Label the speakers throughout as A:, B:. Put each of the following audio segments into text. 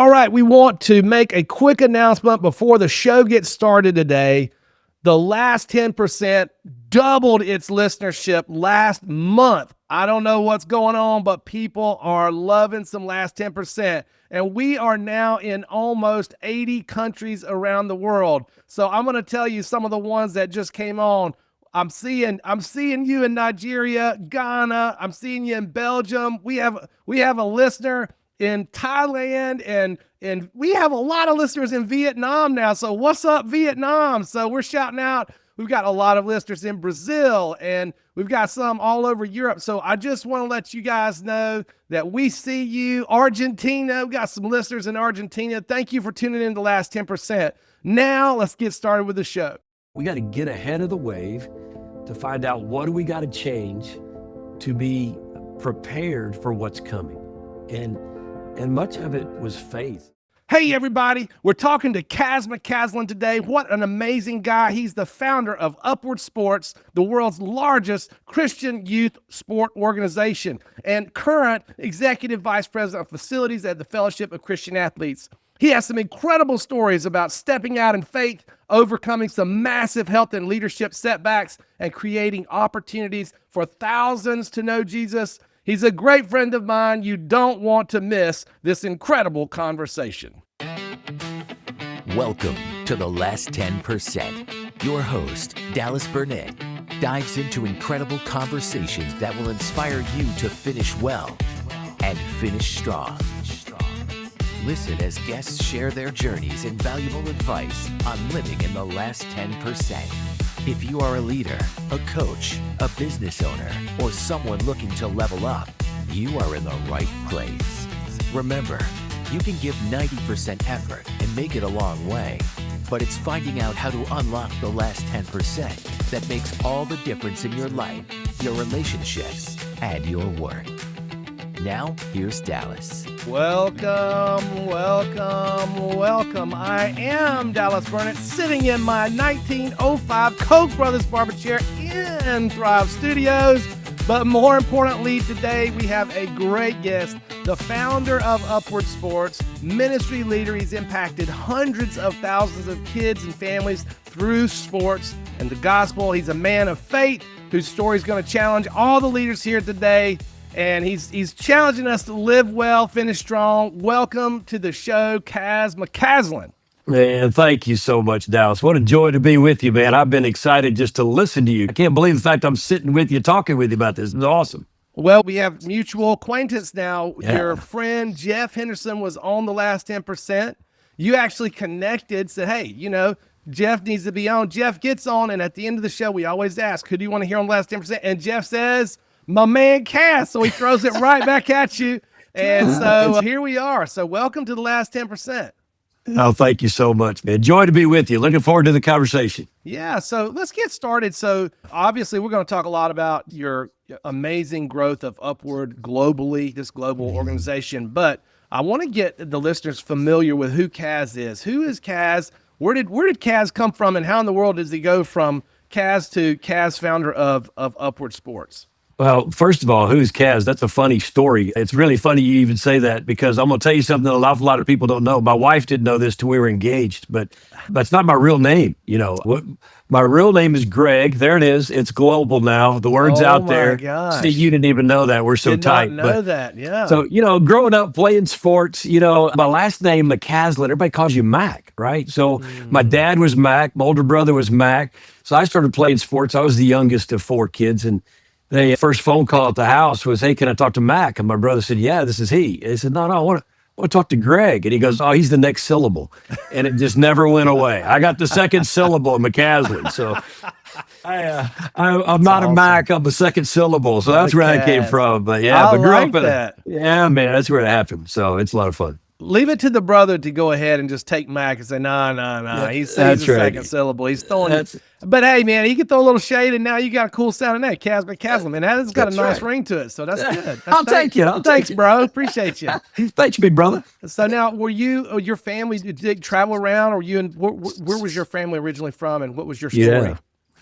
A: All right, we want to make a quick announcement before the show gets started today. The last 10% doubled its listenership last month. I don't know what's going on, but people are loving some last 10%. And we are now in almost 80 countries around the world. So I'm going to tell you some of the ones that just came on. I'm seeing you in Nigeria, Ghana. I'm seeing you in Belgium. We have a listener in Thailand, and we have a lot of listeners in Vietnam now. So what's up, Vietnam? So we're shouting out. We've got a lot of listeners in Brazil, and we've got some all over Europe. So I just want to let you guys know that we see you. Argentina, we've got some listeners in Argentina. Thank you for tuning in to the last 10%. Now let's get started with the show.
B: We got to get ahead of the wave to find out what do we got to change to be prepared for what's coming. And much of it was faith.
A: Hey everybody, we're talking to Kaz McCaslin today. What an amazing guy. He's the founder of Upward Sports, the world's largest Christian youth sport organization, and current executive vice president of facilities at the Fellowship of Christian Athletes. He has some incredible stories about stepping out in faith, overcoming some massive health and leadership setbacks, and creating opportunities for thousands to know Jesus. He's a great friend of mine. You don't want to miss this incredible conversation.
C: Welcome to The Last 10%. Your host, Dallas Burnett, dives into incredible conversations that will inspire you to finish well and finish strong. Listen as guests share their journeys and valuable advice on living in the last 10%. If you are a leader, a coach, a business owner, or someone looking to level up, you are in the right place. Remember, you can give 90% effort and make it a long way, but it's finding out how to unlock the last 10% that makes all the difference in your life, your relationships, and your work. Now, here's Dallas.
A: Welcome, welcome, welcome. I am Dallas Burnett, sitting in my 1905 Koch brothers barber chair in Thrive Studios. But more importantly, today we have a great guest, the founder of Upward Sports, ministry leader. He's impacted hundreds of thousands of kids and families through sports and the gospel. He's a man of faith whose story is going to challenge all the leaders here today. And he's challenging us to live well, finish strong. Welcome to the show, Caz McCaslin.
B: Man, thank you so much, Dallas. What a joy to be with you, man. I've been excited just to listen to you. I can't believe the fact I'm sitting with you, talking with you about this. It's awesome.
A: Well, we have mutual acquaintance now.
B: Yeah.
A: Your friend, Jeff Henderson, was on the last 10%. You actually connected, said, hey, Jeff needs to be on. Jeff gets on, and at the end of the show, we always ask, who do you want to hear on the last 10%? And Jeff says, my man Kaz. So he throws it right back at you. And so here we are. So welcome to the last 10%.
B: Oh, thank you so much, man. Joy to be with you. Looking forward to the conversation.
A: Yeah. So let's get started. So obviously we're going to talk a lot about your amazing growth of Upward globally, this global organization. But I want to get the listeners familiar with who Kaz is. Who is Kaz? Where did Kaz come from? And how in the world does he go from Kaz to Kaz, founder of Upward Sports?
B: Well, first of all, who's Kaz? That's a funny story. It's really funny you even say that because I'm going to tell you something that an awful lot of people don't know. My wife didn't know this till we were engaged, but that's not my real name. My real name is Greg. There it is. It's global now. The word's out there.
A: Gosh.
B: See, you didn't even know that. We're so tight.
A: Did not know that, yeah.
B: So, growing up playing sports, my last name, McCaslin, everybody calls you Mac, right? So my dad was Mac. My older brother was Mac. So I started playing sports. I was the youngest of four kids, and the first phone call at the house was, hey, can I talk to Mac? And my brother said, yeah, this is he. And he said, no, I want to talk to Greg. And he goes, oh, he's the next syllable. And it just never went away. I got the second syllable of McCaslin. So I'm not awesome. A Mac, I'm the second syllable. So that's where I came from. But
A: I
B: grew
A: like
B: up in
A: that.
B: Yeah, man, that's where it happened. So it's a lot of fun.
A: Leave it to the brother to go ahead and just take Mac and say, no. He's the second syllable. He's throwing it. But hey, man, he can throw a little shade, and now you got a cool sounding name, Kaz McCaslin. Man, that's got a nice ring to it, so that's good.
B: I'll take it.
A: Thanks, bro. Appreciate you.
B: Thanks, big brother.
A: So now, were you, your family, did they travel around, or where was your family originally from, and what was your story?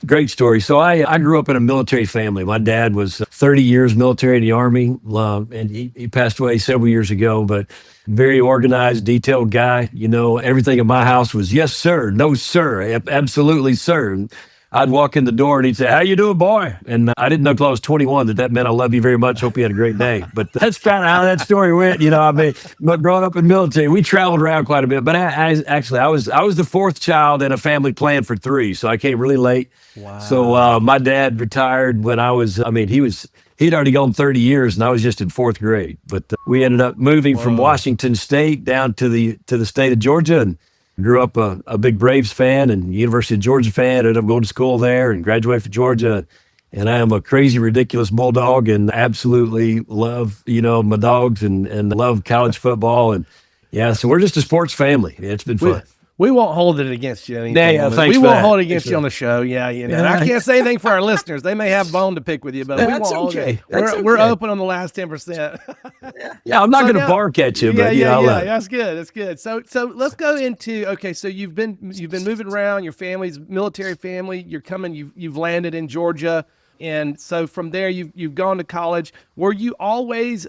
B: Great story. So I grew up in a military family. My dad was 30 years military in the Army, and he passed away several years ago, but very organized, detailed guy. You know, everything in my house was yes, sir, no, sir, absolutely, sir. And I'd walk in the door and he'd say, how you doing, boy? And I didn't know till I was 21 that meant I love you very much. Hope you had a great day. But that's kind of how that story went. You know, I mean, but growing up in the military, we traveled around quite a bit. But I was the fourth child in a family planned for three. So I came really late. Wow. So my dad retired when he'd already gone 30 years and I was just in fourth grade. But we ended up moving from Washington State down to the state of Georgia, and grew up a big Braves fan and University of Georgia fan. Ended up going to school there and graduated from Georgia. And I am a crazy, ridiculous bulldog and absolutely love, my dogs and love college football. And yeah, so we're just a sports family. It's been fun.
A: We won't hold it against you.
B: Yeah, thanks.
A: We won't hold it against you on the show. Yeah, I can't say anything for our listeners. They may have bone to pick with you, but we won't hold it. We're open on the last 10%.
B: Yeah, I'm not going to bark at you, but
A: that's good. That's good. So let's go into So you've been moving around. Your family's military family. You've landed in Georgia. And so from there, you've gone to college. Did you always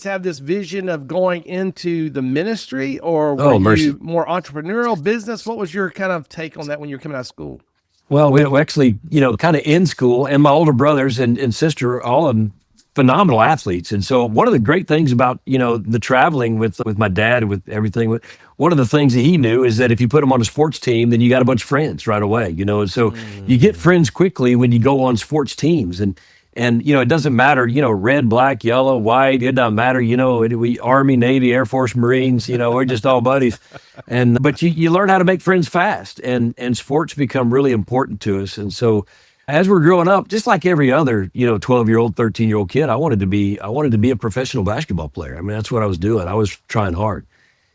A: have this vision of going into the ministry, or were you more entrepreneurial, business? What was your kind of take on that when you were coming out of school?
B: Well, we actually, kind of in school, and my older brothers and sister, all of them phenomenal athletes. And so one of the great things about, the traveling with my dad and with everything, one of the things that he knew is that if you put him on a sports team, then you got a bunch of friends right away, and so you get friends quickly when you go on sports teams. And it doesn't matter, red, black, yellow, white, it doesn't matter, we Army, Navy, Air Force, Marines, we're just all buddies. But you learn how to make friends fast, and sports become really important to us. And so as we're growing up, just like every other, 12-year-old, 13-year-old kid, I wanted to be a professional basketball player. I mean, that's what I was doing. I was trying hard.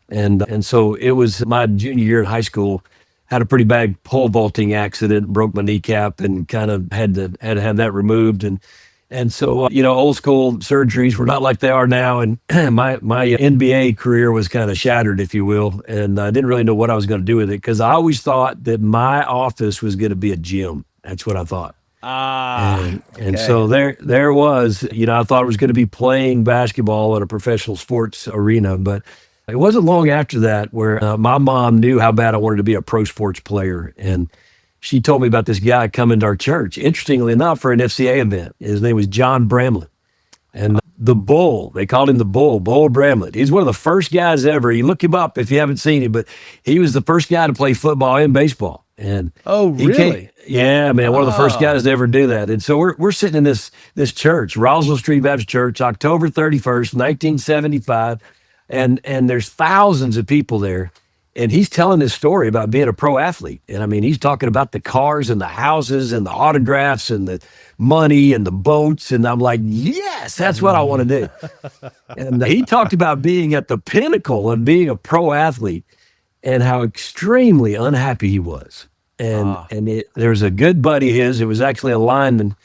B: And so it was my junior year in high school, had a pretty bad pole vaulting accident, broke my kneecap, and kind of had to have that removed. And so, old school surgeries were not like they are now. And my NBA career was kind of shattered, if you will. And I didn't really know what I was going to do with it, because I always thought that my office was going to be a gym. That's what I thought. And so there was, I thought it was going to be playing basketball at a professional sports arena, but it wasn't long after that where my mom knew how bad I wanted to be a pro sports player. And she told me about this guy coming to our church, interestingly enough, for an FCA event. His name was John Bramlett. And the Bull, they called him the Bull Bramlett. He's one of the first guys ever. You look him up if you haven't seen him, but he was the first guy to play football and baseball. And
A: really?
B: Yeah, man, one of the first guys to ever do that. And so we're sitting in this church, Roswell Street Baptist Church, October 31st, 1975, and there's thousands of people there. And he's telling this story about being a pro athlete. And I mean, he's talking about the cars and the houses and the autographs and the money and the boats. And I'm like, yes, that's what I want to do. And he talked about being at the pinnacle and being a pro athlete and how extremely unhappy he was. And there was a good buddy of his, it was actually a lineman,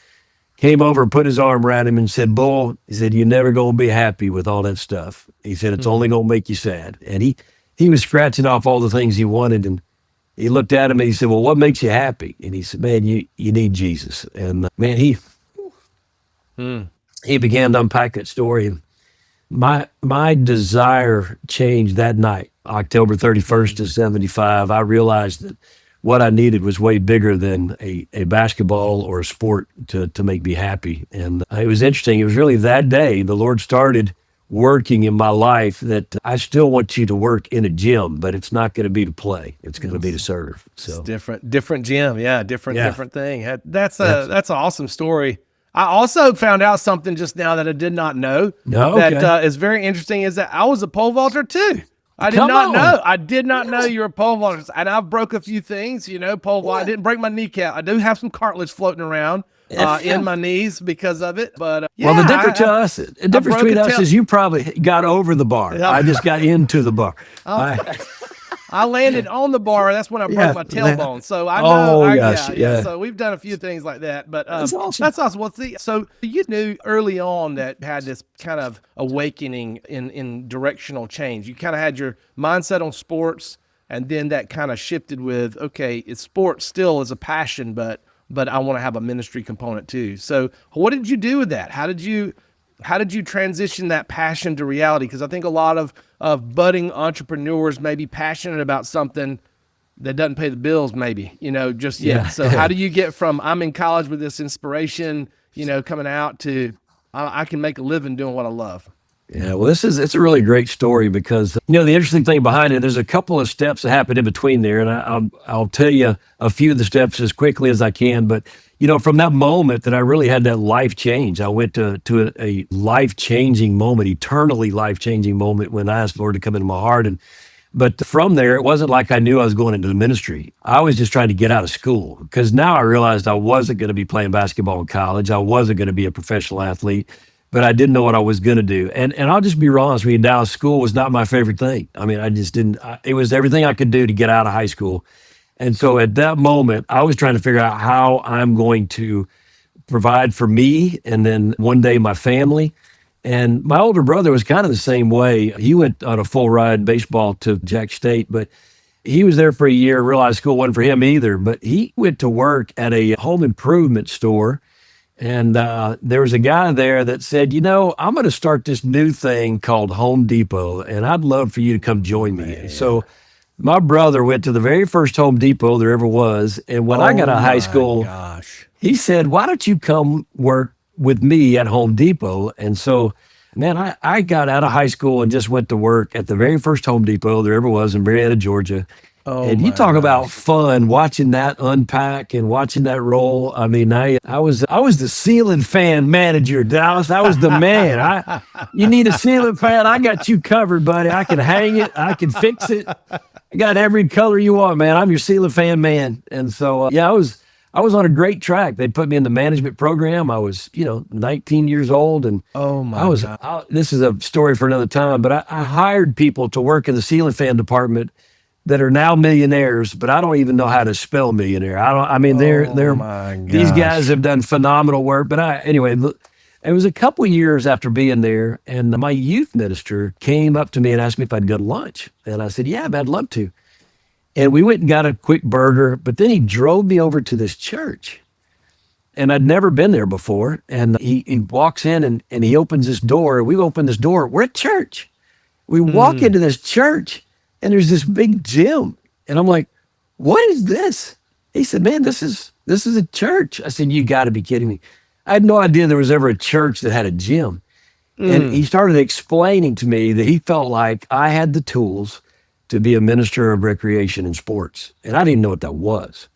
B: came over and put his arm around him and said, Bull, he said, you're never going to be happy with all that stuff. He said, it's only going to make you sad. And he was scratching off all the things he wanted. And he looked at him and he said, well, what makes you happy? And he said, man, you need Jesus. And man, he began to unpack that story. And my desire changed that night, October 31st of 75. I realized that what I needed was way bigger than a basketball or a sport to make me happy. And it was interesting. It was really that day the Lord started working in my life that I still want you to work in a gym, but it's not going to be to play. It's going to be to serve. So
A: it's different gym. Yeah. Different thing. That's an awesome story. I also found out something just now that I did not know that is very interesting, is that I was a pole vaulter too. I did not know you were a pole vaulter. And I've broke a few things, pole vault. I didn't break my kneecap. I do have some cartilage floating around in my knees because of it. But
B: well, the difference between us is you probably got over the bar. I just got into the bar.
A: I landed on the bar. That's when I broke my tailbone. So I know. So we've done a few things like that. But that's awesome. Well, see, so you knew early on that had this kind of awakening in directional change. You kind of had your mindset on sports, and then that kind of shifted with, okay, it's sports still is a passion, but but I want to have a ministry component too. So what did you do with that? How did you transition that passion to reality? Because I think a lot of budding entrepreneurs may be passionate about something that doesn't pay the bills, maybe, just yet.
B: Yeah.
A: So how do you get from I'm in college with this inspiration, coming out to I can make a living doing what I love?
B: Yeah, well, it's a really great story because, the interesting thing behind it, there's a couple of steps that happen in between there. And I'll tell you a few of the steps as quickly as I can. But, from that moment that I really had that life change, I went to a life-changing moment, eternally life-changing moment when I asked the Lord to come into my heart. But from there, it wasn't like I knew I was going into the ministry. I was just trying to get out of school because now I realized I wasn't going to be playing basketball in college. I wasn't going to be a professional athlete. But I didn't know what I was going to do. And I'll just be honest with you, Dallas, school was not my favorite thing. I mean, I just didn't, it was everything I could do to get out of high school. And so at that moment, I was trying to figure out how I'm going to provide for me and then one day my family. And my older brother was kind of the same way. He went on a full ride baseball to Jack State, but he was there for a year, realized school wasn't for him either. But he went to work at a home improvement store. And there was a guy there that said, I'm going to start this new thing called Home Depot, and I'd love for you to come join me. Man. So my brother went to the very first Home Depot there ever was. And when I got out of high school, he said, why don't you come work with me at Home Depot? And so, man, I got out of high school and just went to work at the very first Home Depot there ever was in Marietta, Georgia. And you talk about fun, watching that unpack and watching that roll. I mean, I was the ceiling fan manager, Dallas. I was the man. You need a ceiling fan? I got you covered, buddy. I can hang it. I can fix it. I got every color you want, man. I'm your ceiling fan man. And so, I was on a great track. They put me in the management program. I was, 19 years old, and this is a story for another time. But I hired people to work in the ceiling fan department that are now millionaires, but I don't even know how to spell millionaire. These guys have done phenomenal work. But anyway, it was a couple of years after being there, and my youth minister came up to me and asked me if I'd go to lunch. And I said, yeah, I'd love to. And we went and got a quick burger, but then he drove me over to this church. And I'd never been there before. And he walks in and he opens this door. We open this door. We're at church. We walk into this church, and there's this big gym. And I'm like, what is this? He said, man, this is a church. I said, you got to be kidding me. I had no idea there was ever a church that had a gym. And he started explaining to me that he felt like I had the tools to be a minister of recreation and sports. And I didn't even know what that was.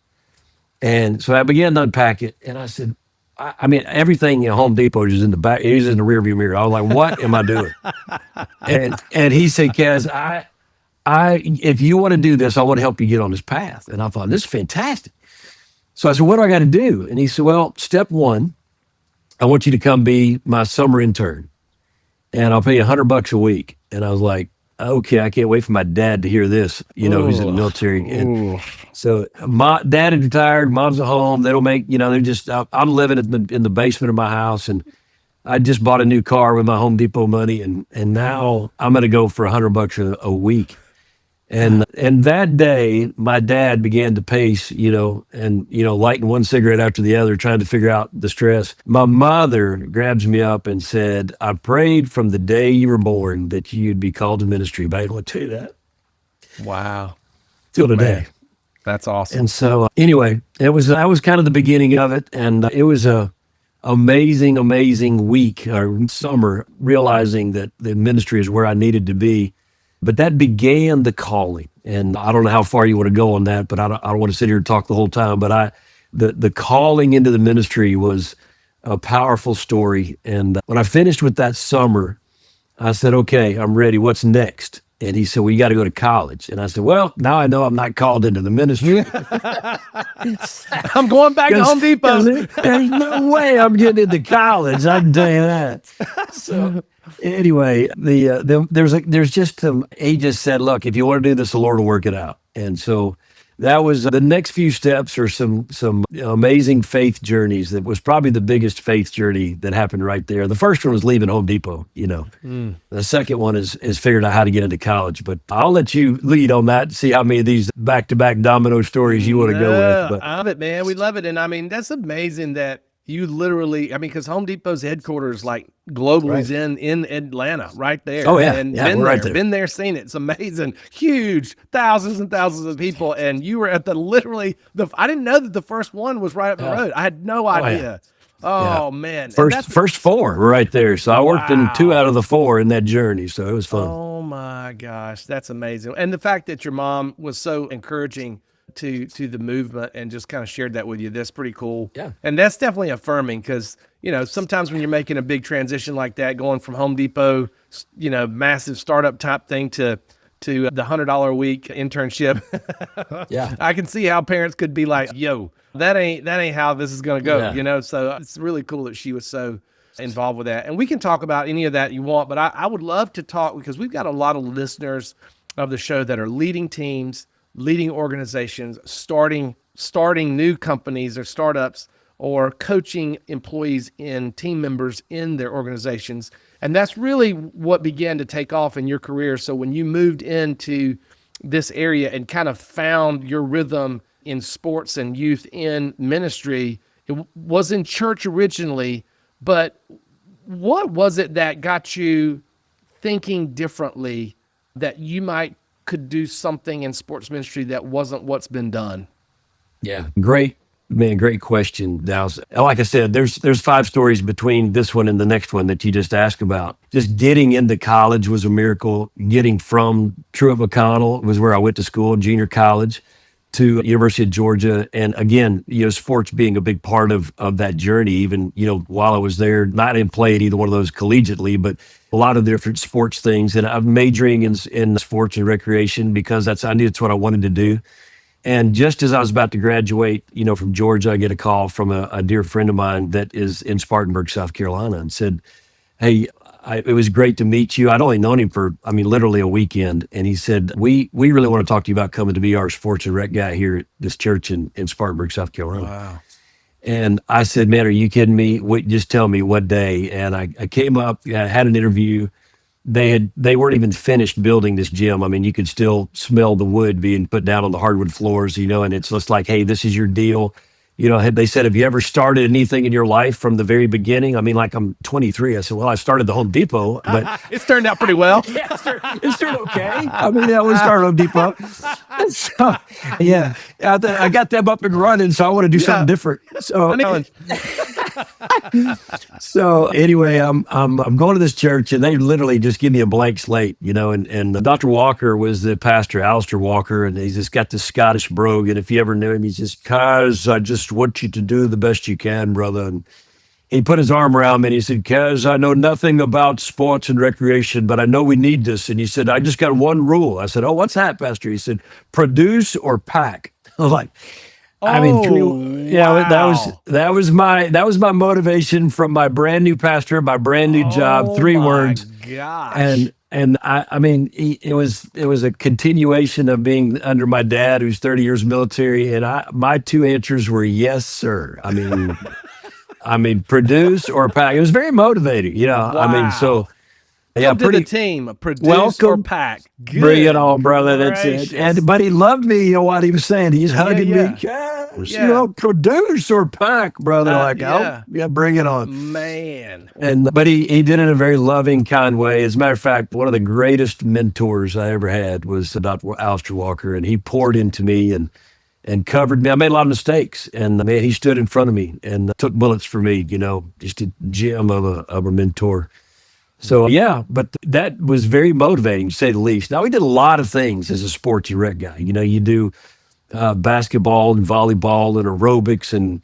B: And so I began to unpack it. And I said, I mean, everything at Home Depot is in the back. It was in the rearview mirror. I was like, what am I doing? and he said, Kaz, if you want to do this, I want to help you get on this path. And I thought, this is fantastic. So I said, what do I got to do? And he said, well, step one, I want you to come be my summer intern, and I'll pay you $100 a week. And I was like, okay, I can't wait for my dad to hear this. He's in the military. And so my dad is retired, mom's at home. They don't make, they're just, I'm living in the basement of my house, and I just bought a new car with my Home Depot money. And now I'm going to go for $100 a week. And that day, my dad began to pace, lighting one cigarette after the other, trying to figure out the stress. My mother grabs me up and said, I prayed from the day you were born that you'd be called to ministry. But I didn't want to tell you that.
A: Wow.
B: Till today.
A: Man, that's awesome.
B: And so anyway, that was kind of the beginning of it. And it was a amazing week or summer, realizing that the ministry is where I needed to be. But that began the calling. And I don't know how far you want to go on that, but I don't want to sit here and talk the whole time. But the calling into the ministry was a powerful story. And when I finished with that summer, I said, okay, I'm ready. What's next? And he said, well, you got to go to college. And I said, well, now I know I'm not called into the ministry.
A: I'm going back to Home Depot.
B: There's no way I'm getting into college. I can tell you that. So anyway, he just said, look, if you want to do this, the Lord will work it out. And so that was the next few steps are some amazing faith journeys. That was probably the biggest faith journey that happened right there. The first one was leaving Home Depot, The second one is figuring out how to get into college. But I'll let you lead on that and see how many of these back-to-back domino stories you want to go with. But
A: I love it, man. We love it. And I mean, that's amazing that you literally, because Home Depot's headquarters, like globally, is in Atlanta, right there.
B: Oh, yeah.
A: And
B: Been
A: there, seen it. It's amazing. Huge, thousands and thousands of people. And you were at I didn't know that the first one was right up the road. I had no idea. Man.
B: First four were right there. So I worked in 2 out of the 4 in that journey. So it was fun.
A: Oh my gosh. That's amazing. And the fact that your mom was so encouraging to the movement and just kind of shared that with you, that's pretty cool.
B: Yeah.
A: And that's definitely affirming because, sometimes when you're making a big transition like that, going from Home Depot, massive startup type thing to the $100 a week internship.
B: Yeah.
A: I can see how parents could be like, yo, that ain't how this is going to go, So it's really cool that she was so involved with that. And we can talk about any of that you want, but I would love to talk because we've got a lot of listeners of the show that are leading teams, leading organizations, starting new companies or startups, or coaching employees and team members in their organizations. And that's really what began to take off in your career. So when you moved into this area and kind of found your rhythm in sports and youth in ministry, it was in church originally, but what was it that got you thinking differently that you could do something in sports ministry that wasn't what's been done?
B: Yeah. Great question, Dallas. Like I said, there's 5 stories between this one and the next one that you just asked about. Just getting into college was a miracle. Getting from Truett McConnell was where I went to school, junior college, to University of Georgia. And again, sports being a big part of that journey, even, while I was there. I didn't play at either one of those collegiately, but a lot of different sports things. And I'm majoring in sports and recreation because I knew it's what I wanted to do. And just as I was about to graduate, from Georgia, I get a call from a dear friend of mine that is in Spartanburg, South Carolina, and said, hey, it was great to meet you. I'd only known him for, literally a weekend. And he said, we really want to talk to you about coming to be our sports and rec guy here at this church in Spartanburg, South Carolina.
A: Wow.
B: And I said, man, are you kidding me? Just tell me what day. And I came up, I had an interview. They weren't even finished building this gym. You could still smell the wood being put down on the hardwood floors, and it's just like, hey, this is your deal. They said, have you ever started anything in your life from the very beginning? I'm 23. I said, well, I started the Home Depot, but
A: it's turned out pretty well.
B: Yeah, it's turned okay. We started Home Depot. So, yeah, I got them up and running, so I want to do something different. So anyway, I'm going to this church, and they literally just give me a blank slate, and Dr. Walker was the pastor, Alistair Walker, and he's just got this Scottish brogue, and if you ever knew him, he's just, Kaz, I just want you to do the best you can, brother. And he put his arm around me and he said, Kaz, I know nothing about sports and recreation, but I know we need this. And he said, I just got one rule. I said, oh, what's that, Pastor? He said, produce or pack. I was like,
A: wow.
B: that was my motivation from my brand new pastor, my brand new job, 3 words.
A: Gosh.
B: And it was a continuation of being under my dad, who's 30 years military. And my 2 answers were yes, sir. Produce or pack. It was very motivating,
A: Wow.
B: So
A: yeah, to the team, produce or pack. Good.
B: Bring it on, brother. That's
A: gracious.
B: it. But he loved me, what he was saying. He's hugging me. Produce or pack, brother. Bring it on.
A: Man.
B: But he did it in a very loving, kind way. As a matter of fact, one of the greatest mentors I ever had was Dr. Alistair Walker, and he poured into me and covered me. I made a lot of mistakes, and man, he stood in front of me and took bullets for me, just a gem of a mentor. So yeah, but that was very motivating, to say the least. Now, we did a lot of things as a sports and rec guy. You do basketball and volleyball and aerobics and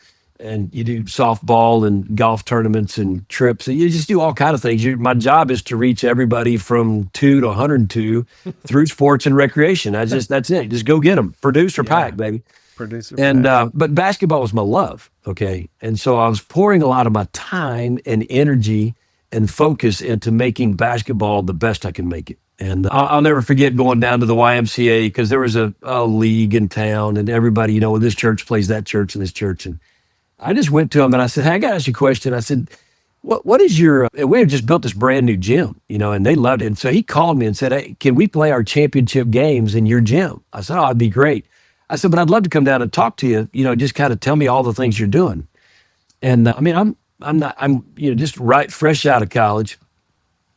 B: you do softball and golf tournaments and trips. You just do all kinds of things. My job is to reach everybody from 2 to 102 through sports and recreation. That's it. Just go get them. Produce or pack, baby.
A: Produce or
B: pack. But basketball was my love, okay? And so I was pouring a lot of my time and energy and focus into making basketball the best I can make it. And I'll never forget going down to the YMCA because there was a league in town, and everybody, you know, this church plays that church and this church. And I just went to him and I said, hey, I got to ask you a question. I said, what is your, we had just built this brand new gym, you know, and they loved it. And so he called me and said, hey, can we play our championship games in your gym? I said, oh, it'd be great. I said, but I'd love to come down and talk to you, you know, just kind of tell me all the things you're doing. And I mean, I'm, you know, just fresh out of college.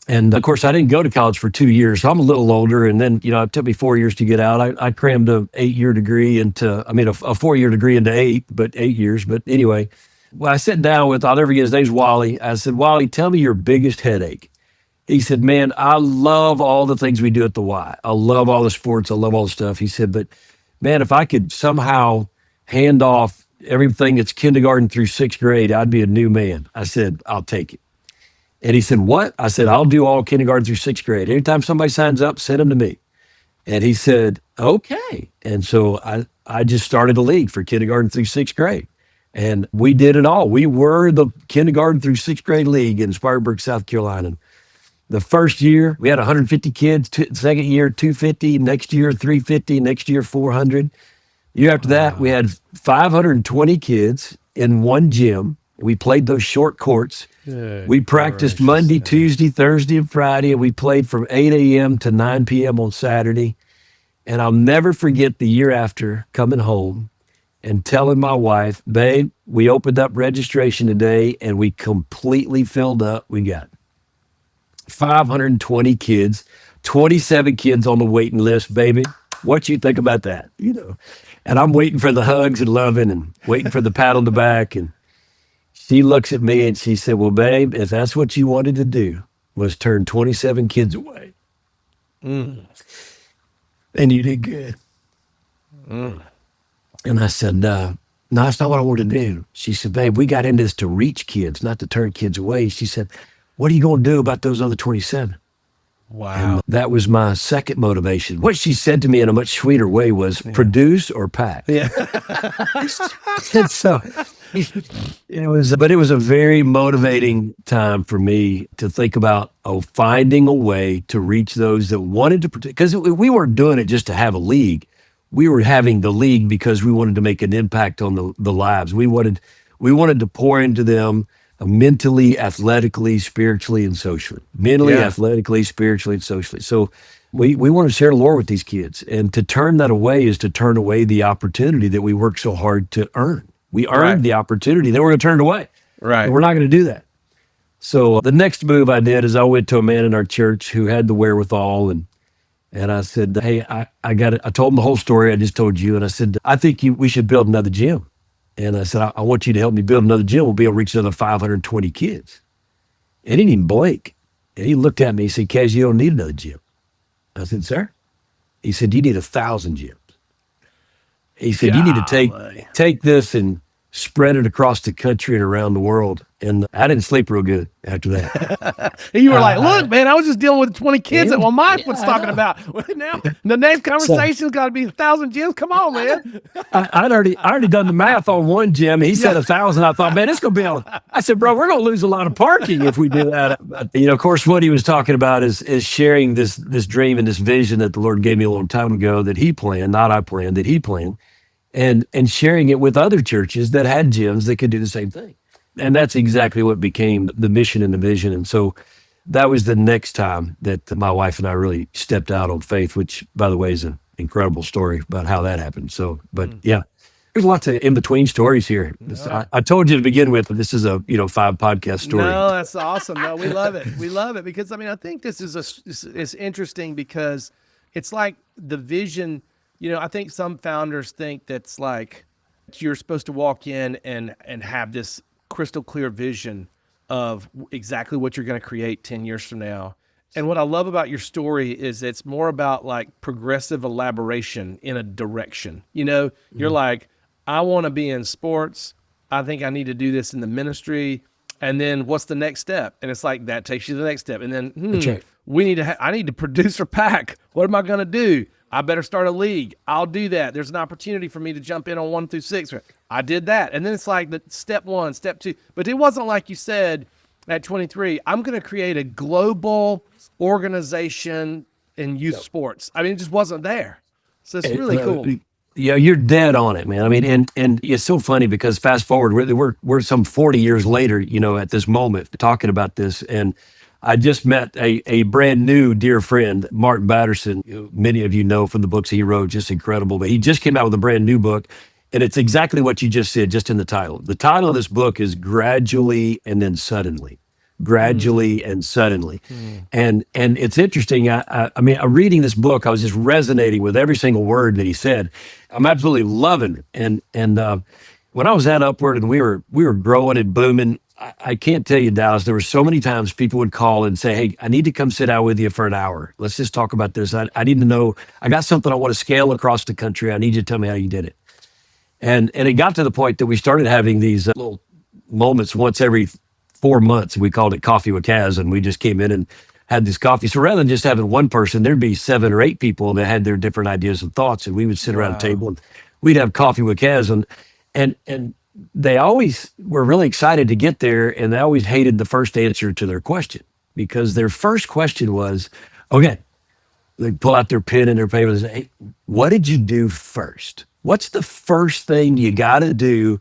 B: And of course, I didn't go to college for 2 years. So I'm a little older. And then, you know, it took me 4 years to get out. I crammed a 8-year degree into, I mean, a 4-year degree into 8 years. But anyway, well, I sat down with, I'll never forget, his name's Wally. I said, Wally, tell me your biggest headache. He said, man, I love all the things we do at the Y. I love all the sports. I love all the stuff. He said, but man, if I could somehow hand off everything that's kindergarten through 6th grade, I'd be a new man. I said, I'll take it. And he said, what? I said, I'll do all kindergarten through 6th grade. Anytime somebody signs up, send them to me. And he said, okay. And so I just started a league for kindergarten through 6th grade. And we did it all. We were the kindergarten through 6th grade league in Spartanburg, South Carolina. The first year, we had 150 kids. Second year, 250. Next year, 350. Next year, 400. Year after that, we had 520 kids in one gym. We played those short courts.
A: Good
B: we practiced Monday, Tuesday, Thursday, and Friday, and we played from 8 a.m. to 9 p.m. on Saturday. And I'll never forget the year after coming home and telling my wife, babe, we opened up registration today and we completely filled up. We got 520 kids, 27 kids on the waiting list, baby. What you think about that? You know, and I'm waiting for the hugs and loving and waiting for the pat on the back. And she looks at me and she said, well, babe, if that's what you wanted to do was turn 27 kids away, then you did good. And I said, no, that's not what I wanted to do. She said, babe, we got into this to reach kids, not to turn kids away. She said, what are you going to do about those other 27?
A: Wow.
B: And that was my second motivation. What she said to me in a much sweeter way was produce or pack.
A: Yeah.
B: And so it was a very motivating time for me to think about finding a way to reach those that wanted to participate. Because we weren't doing it just to have a league. We were having the league because we wanted to make an impact on the lives. We wanted to pour into them mentally, athletically, spiritually, and socially. Mentally, athletically, spiritually, and socially. So we want to share the Lord with these kids. And to turn that away is to turn away the opportunity that we worked so hard to earn. We earned the opportunity, then we're going to turn it away. Right. And we're not going to do that. So the next move I did is I went to a man in our church who had the wherewithal, and I said, hey, I got it. I told him the whole story I just told you. And I said, I think we should build another gym. And I said, I want you to help me build another gym. We'll be able to reach another 520 kids. And he didn't even blink. And he looked at me, he said, Kaz, you don't need another gym. I said, sir? He said, you need 1,000 gyms. He said, you need to take this and spread it across the country and around the world. And I didn't sleep real good after that.
A: You were like, look, man, I was just dealing with 20 kids that my wife was talking about. Now, the next conversation's got to be 1,000 gyms. Come on, man.
B: I'd already done the math on one gym. He said 1,000. I thought, man, it's going to be I said, bro, we're going to lose a lot of parking if we do that. But, you know, of course, what he was talking about is sharing this dream and this vision that the Lord gave me a long time ago that he planned, not I planned, that he planned, and sharing it with other churches that had gyms that could do the same thing. And that's exactly what became the mission and the vision. And so that was the next time that my wife and I really stepped out on faith, which, by the way, is an incredible story about how that happened. So, but yeah, there's lots of in-between stories here. I told you to begin with, this is a 5-podcast story.
A: No, that's awesome. No, we love it. We love it because, I mean, I think this is it's interesting because it's like the vision, I think some founders think that's like you're supposed to walk in and have this crystal clear vision of exactly what you're going to create 10 years from now. And what I love about your story is it's more about like progressive elaboration in a direction. You're like, I want to be in sports. I think I need to do this in the ministry. And then what's the next step? And it's like, that takes you to the next step. And then I need to produce or pack. What am I going to do? I better start a league. I'll do that. There's an opportunity for me to jump in on 1 through 6. I did that. And then it's like the step 1, step 2. But it wasn't like you said at 23, I'm going to create a global organization in youth sports. I mean, it just wasn't there. So it's really cool.
B: Yeah, you're dead on it, man. I mean, and it's so funny because fast forward, we're some 40 years later, at this moment talking about this, and I just met a brand new dear friend, Mark Batterson, who many of you know from the books he wrote, just incredible. But he just came out with a brand new book, and it's exactly what you just said, just in the title. The title of this book is Gradually and Then Suddenly. Gradually and suddenly. And it's interesting. I mean, reading this book, I was just resonating with every single word that he said. I'm absolutely loving it. And when I was at Upward and we were growing and booming, I can't tell you, Dallas, there were so many times people would call and say, hey, I need to come sit out with you for an hour. Let's just talk about this. I need to know, I got something I want to scale across the country. I need you to tell me how you did it. And it got to the point that we started having these little moments once every 4 months. We called it Coffee with Kaz, and we just came in and had this coffee. So rather than just having one person, there'd be 7 or 8 people that had their different ideas and thoughts, and we would sit around a table and we'd have coffee with Kaz. And they always were really excited to get there, and they always hated the first answer to their question, because their first question was, okay, they pull out their pen and their paper and say, hey, what did you do first? What's the first thing you got to do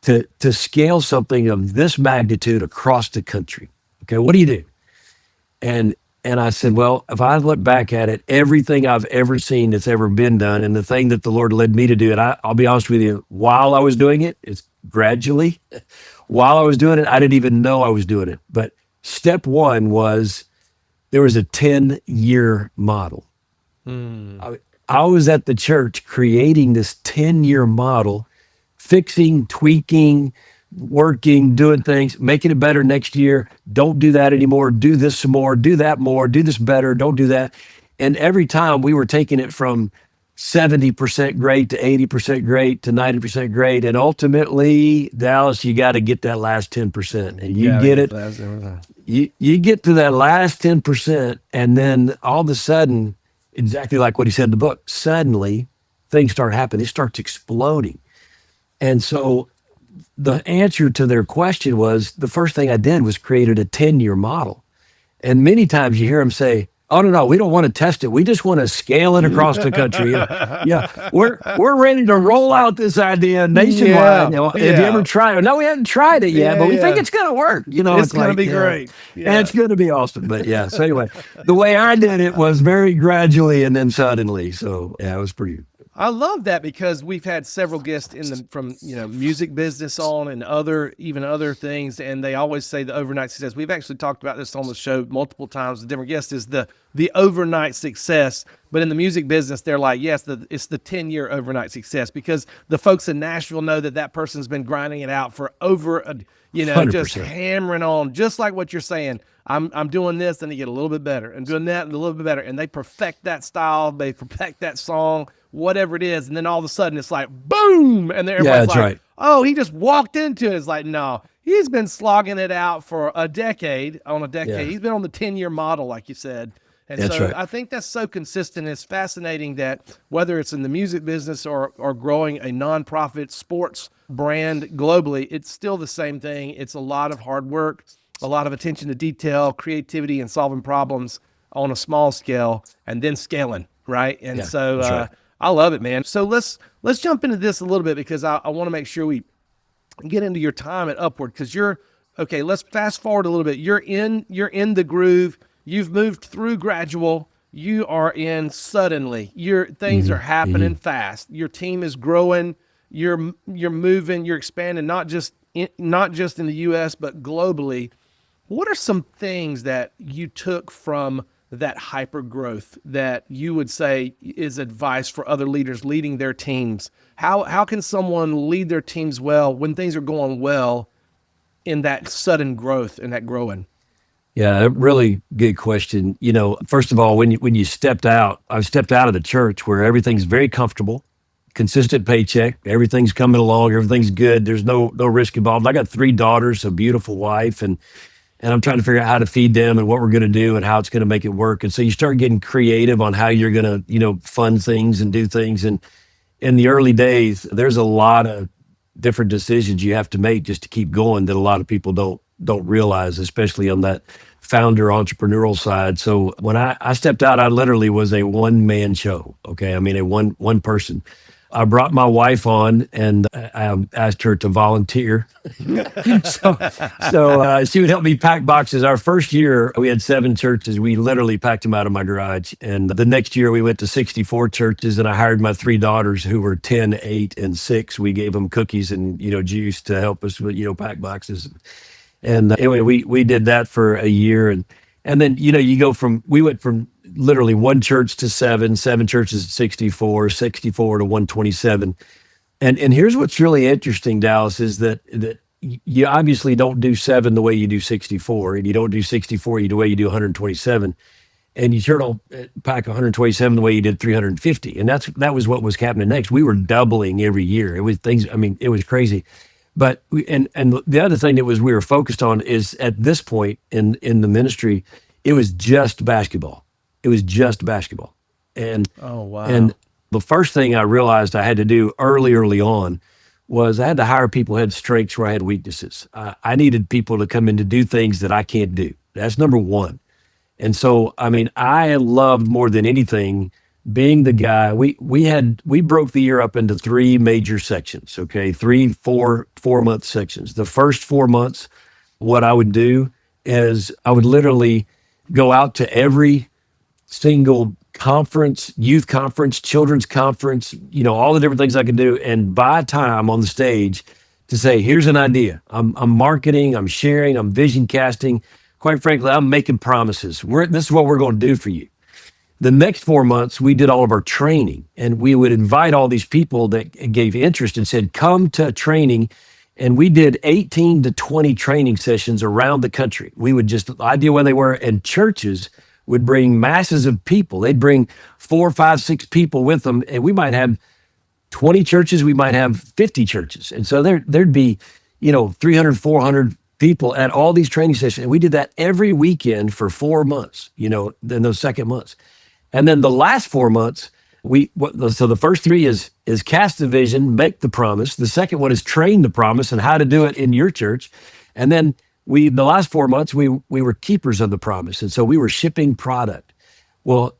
B: to scale something of this magnitude across the country? Okay, what do you do? And I said, well, if I look back at it, everything I've ever seen that's ever been done, and the thing that the Lord led me to do, and I'll be honest with you, while I was doing it, it's gradually. While I was doing it, I didn't even know I was doing it. But step one was there was a 10-year model. I was at the church creating this 10-year model, fixing, tweaking, working, doing things, making it better next year. Don't do that anymore. Do this some more. Do that more. Do this better. Don't do that. And every time we were taking it from 70% great to 80% great to 90% great. And ultimately, Dallas, you got to get that last 10%. And you get it. You get to that last 10%. And then all of a sudden, exactly like what he said in the book, suddenly things start happening. It starts exploding. And so the answer to their question was, the first thing I did was created a 10-year model. And many times you hear them say, oh, no, we don't want to test it. We just want to scale it across the country. We're ready to roll out this idea nationwide. Have you ever tried it? No, we haven't tried it yet, but we think it's going to work.
A: It's going to be great.
B: And it's going to be awesome. But so anyway, the way I did it was very gradually and then suddenly. So it was pretty.
A: I love that, because we've had several guests from music business on and other things, and they always say the overnight success. We've actually talked about this on the show multiple times with different guests, is the overnight success. But in the music business, they're like, yes, it's the 10-year overnight success, because the folks in Nashville know that person's been grinding it out for over 100%. Just hammering on, just like what you're saying. I'm doing this, and they get a little bit better, and doing that and a little bit better, and they perfect that style, they perfect that song, whatever it is, and then all of a sudden it's like boom, and everybody's like, right. Oh, he just walked into it. It's like, no, he's been slogging it out for a decade. Yeah. He's been on the 10-year model, like you said. And that's so right. I think that's so consistent. It's fascinating that whether it's in the music business or growing a nonprofit sports brand globally, it's still the same thing. It's a lot of hard work, a lot of attention to detail, creativity, and solving problems on a small scale, and then scaling, right? And right. I love it, man. So let's jump into this a little bit, because I want to make sure we get into your time at Upward, because let's fast forward a little bit. You're in the groove. You've moved through gradual. You are in suddenly. Things are happening fast. Your team is growing. You're moving. You're expanding, not just in the U.S. but globally. What are some things that you took from that hyper growth that you would say is advice for other leaders leading their teams? How can someone lead their teams well when things are going well in that sudden growth and that growing?
B: Yeah, really good question. First of all, when you stepped out, I stepped out of the church where everything's very comfortable, consistent paycheck, everything's coming along, everything's good. There's no risk involved. I got 3 daughters, a beautiful wife, and I'm trying to figure out how to feed them and what we're going to do and how it's going to make it work. And so you start getting creative on how you're going to, fund things and do things. And in the early days, there's a lot of different decisions you have to make just to keep going that a lot of people don't realize, especially on that founder entrepreneurial side. So when I stepped out, I literally was a one-man show. Okay. I mean, a one person. I brought my wife on and I asked her to volunteer. so she would help me pack boxes. Our first year, we had 7 churches. We literally packed them out of my garage. And the next year, we went to 64 churches, and I hired my 3 daughters who were 10, 8, and 6. We gave them cookies and, juice to help us with, pack boxes. And anyway, we did that for a year. And then, we went from literally 1 church to 7 churches to 64 to 127. And here's what's really interesting, Dallas, is that you obviously don't do 7 the way you do 64, and you don't do 64 the way you do 127, and you sure don't pack 127 the way you did 350. And that was what was happening next. We were doubling every year. It was it was crazy. But and the other thing that we were focused on is at this point in the ministry, it was just basketball. It was just basketball. And
A: oh wow.
B: And the first thing I realized I had to do early on was I had to hire people who had strengths where I had weaknesses. I needed people to come in to do things that I can't do. That's number one. And so, I loved more than anything being the guy. We broke the year up into 3 major sections, okay? 3, 4-month sections. The first 4 months, what I would do is I would literally go out to every single conference, youth conference, children's conference, all the different things I could do, and buy time on the stage to say, here's an idea. I'm marketing, I'm sharing, I'm vision casting. Quite frankly, I'm making promises. This is what we're going to do for you. The next 4 months, we did all of our training, and we would invite all these people that gave interest and said, come to training. And we did 18 to 20 training sessions around the country. We would just, idea where they were, and churches would bring masses of people. They'd bring 4, 5, 6 people with them, and we might have 20 churches, we might have 50 churches. And so there'd be, 300, 400 people at all these training sessions. And we did that every weekend for 4 months, in those second months. And then the last 4 months, so the first 3 is cast the vision, make the promise. The second one is train the promise and how to do it in your church. And then the last 4 months, we were keepers of the promise. And so we were shipping product. Well,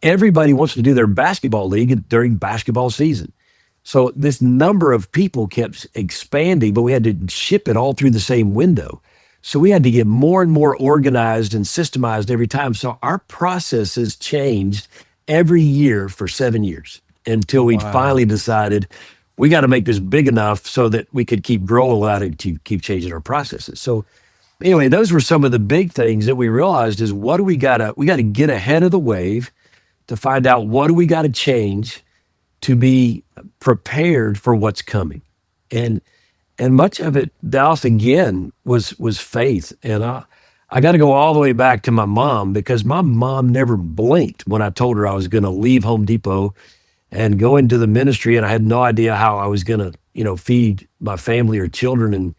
B: everybody wants to do their basketball league during basketball season. So this number of people kept expanding, but we had to ship it all through the same window. So we had to get more and more organized and systemized every time. So our processes changed every year for 7 years until we finally decided we got to make this big enough so that we could keep growing without it to keep changing our processes. So anyway, those were some of the big things that we realized is we got to get ahead of the wave to find out what do we got to change to be prepared for what's coming. And much of it, Dallas, again, was faith. And I got to go all the way back to my mom, because my mom never blinked when I told her I was going to leave Home Depot and go into the ministry. And I had no idea how I was going to, feed my family or children.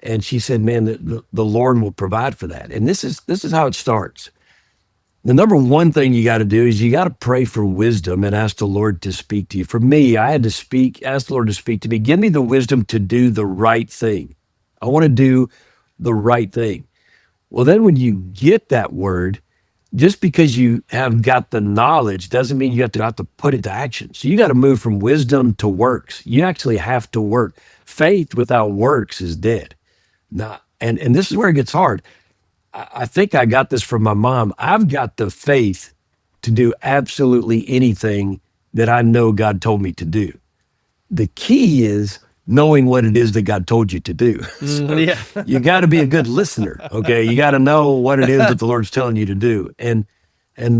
B: And she said, man, the Lord will provide for that. And this is how it starts. The number one thing you got to do is you got to pray for wisdom and ask the Lord to speak to you. For me, I had to ask the Lord to speak to me. Give me the wisdom to do the right thing. I want to do the right thing. Well, then when you get that word, just because you have got the knowledge doesn't mean you have to put it to action. So you got to move from wisdom to works. You actually have to work. Faith without works is dead. Now, and this is where it gets hard. I think I got this from my mom. I've got the faith to do absolutely anything that I know God told me to do. The key is knowing what it is that God told you to do. So you got to be a good listener, okay? You got to know what it is that the Lord's telling you to do. And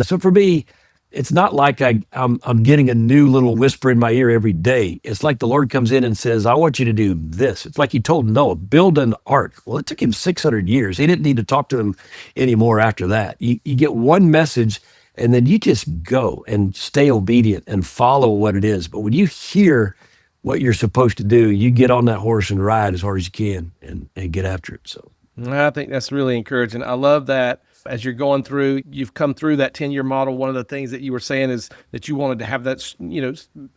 B: so for me, it's not like I'm getting a new little whisper in my ear every day. It's like the Lord comes in and says, I want you to do this. It's like he told Noah, build an ark. Well, it took him 600 years. He didn't need to talk to him anymore after that. You get one message, and then you just go and stay obedient and follow what it is. But when you hear what you're supposed to do, you get on that horse and ride as hard as you can and get after it. So
A: I think that's really encouraging. I love that. As you're going through, you've come through that 10-year model. One of the things that you were saying is that you wanted to have that,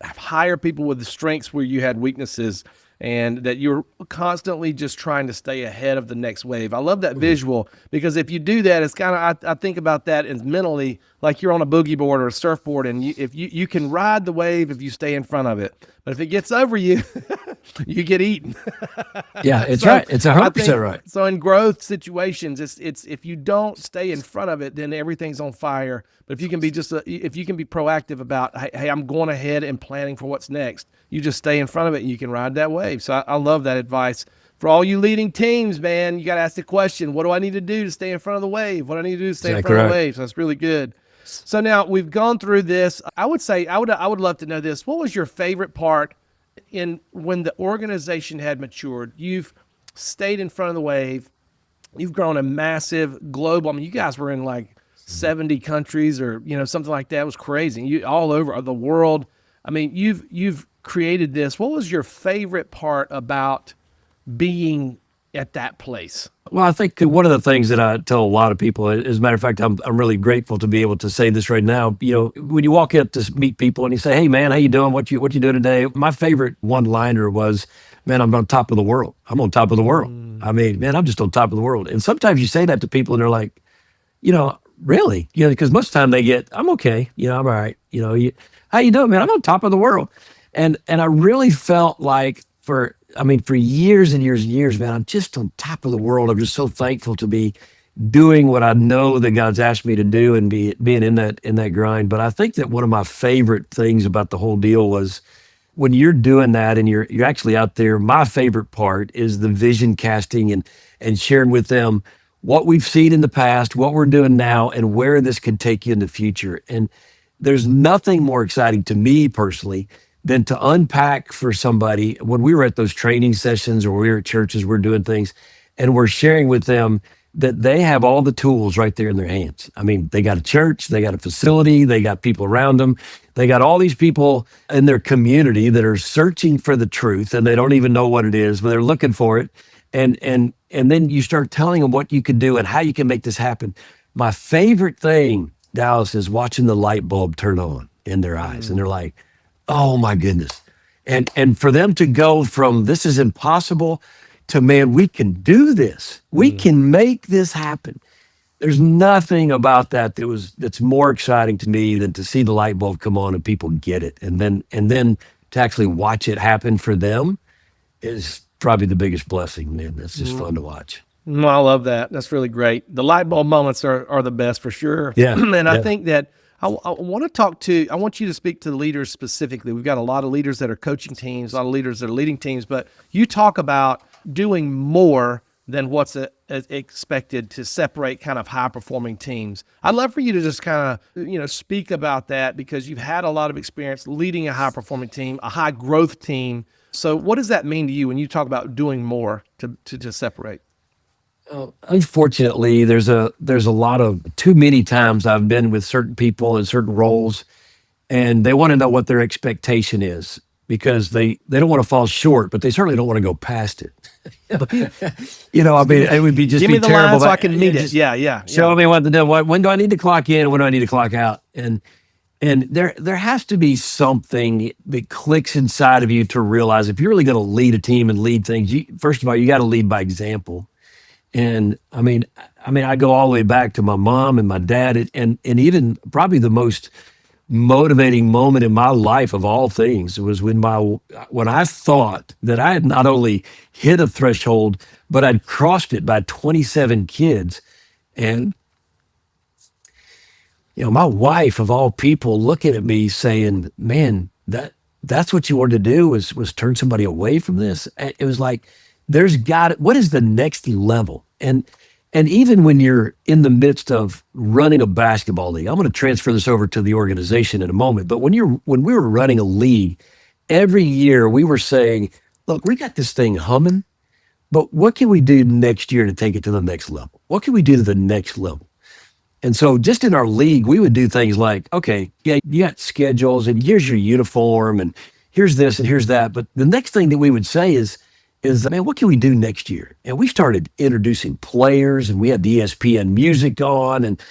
A: hire people with the strengths where you had weaknesses. and that you're constantly just trying to stay ahead of the next wave. I love that visual, because if you do that, it's kind of, I think about that as mentally like you're on a boogie board or a surfboard, and if you can ride the wave if you stay in front of it, but if it gets over you, you get eaten.
B: Yeah, it's right. It's 100% right.
A: So in growth situations, it's if you don't stay in front of it, then everything's on fire. But if you can be if you can be proactive about, hey, I'm going ahead and planning for what's next, you just stay in front of it and you can ride that wave. So I love that advice. For all you leading teams, man, you got to ask the question, what do I need to do to stay in front of the wave? What do I need to do to stay in front of the wave? So that's really good. So now we've gone through this. I would say, I would love to know this. What was your favorite part in when the organization had matured? You've stayed in front of the wave. You've grown a massive global. I mean, you guys were in like 70 countries or, something like that. It was crazy. You all over the world. I mean, you've created this. What was your favorite part about being at that place?
B: Well, I think one of the things that I tell a lot of people, as a matter of fact, I'm really grateful to be able to say this right now. When you walk up to meet people and you say, "Hey, man, how you doing? What you doing today?" My favorite one-liner was, "Man, I'm on top of the world. I'm on top of the world. I mean, man, I'm just on top of the world." And sometimes you say that to people and they're like, really? Because most of the time they get, "I'm okay. I'm all right. How you doing, man? I'm on top of the world." And I really felt like for years and years and years, man, I'm just on top of the world. I'm just so thankful to be doing what I know that God's asked me to do and being in that grind. But I think that one of my favorite things about the whole deal was when you're doing that and you're actually out there, my favorite part is the vision casting and sharing with them what we've seen in the past, what we're doing now, and where this could take you in the future. And there's nothing more exciting to me personally than to unpack for somebody when we were at those training sessions or we were at churches, we're doing things and we're sharing with them that they have all the tools right there in their hands. I mean, they got a church, they got a facility, they got people around them. They got all these people in their community that are searching for the truth and they don't even know what it is, but they're looking for it. And then you start telling them what you can do and how you can make this happen. My favorite thing, Dallas, is watching the light bulb turn on in their eyes. And they're like, "Oh my goodness." And for them to go from this is impossible to, man, we can do this. We can make this happen. There's nothing about that's more exciting to me than to see the light bulb come on and people get it. And then to actually watch it happen for them is probably the biggest blessing, man. That's just fun to watch.
A: I love that. That's really great. The light bulb moments are the best for sure.
B: Yeah.
A: And I think that I want you to speak to the leaders specifically. We've got a lot of leaders that are coaching teams, a lot of leaders that are leading teams, but you talk about doing more than what's expected to separate kind of high-performing teams. I'd love for you to just kind of, speak about that because you've had a lot of experience leading a high-performing team, a high-growth team. So what does that mean to you when you talk about doing more to separate?
B: Unfortunately, there's a lot of too many times I've been with certain people in certain roles, and they want to know what their expectation is because they don't want to fall short, but they certainly don't want to go past it. It would be just
A: give me the
B: terrible.
A: line so I can meet it. Yeah.
B: Show me when do I need to clock in and when do I need to clock out? And there has to be something that clicks inside of you to realize if you're really going to lead a team and lead things, first of all, you got to lead by example. And I mean, I go all the way back to my mom and my dad, and even probably the most motivating moment in my life of all things was when I thought that I had not only hit a threshold, but I'd crossed it by 27 kids. And, my wife of all people looking at me saying, "Man, that's what you wanted to do was turn somebody away from this." It was like, what is the next level? And even when you're in the midst of running a basketball league, I'm going to transfer this over to the organization in a moment. But when we were running a league, every year we were saying, "Look, we got this thing humming, but what can we do next year to take it to the next level? What can we do to the next level?" And so just in our league, we would do things like, okay, yeah, you got schedules and here's your uniform and here's this and here's that. But the next thing that we would say is, is, man, what can we do next year? And we started introducing players, and we had the ESPN music on, and,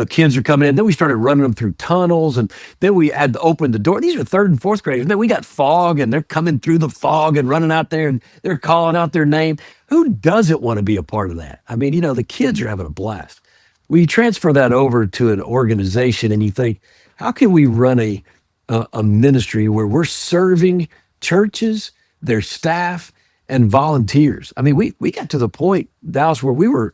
B: kids are coming in. Then we started running them through tunnels, and then we had to open the door. These are third and fourth graders. Then we got fog, and they're coming through the fog and running out there, and they're calling out their name. Who doesn't want to be a part of that? I mean, the kids are having a blast. Well, you transfer that over to an organization, and you think, how can we run a ministry where we're serving churches, their staff, and volunteers? I mean, we got to the point, Dallas, where we were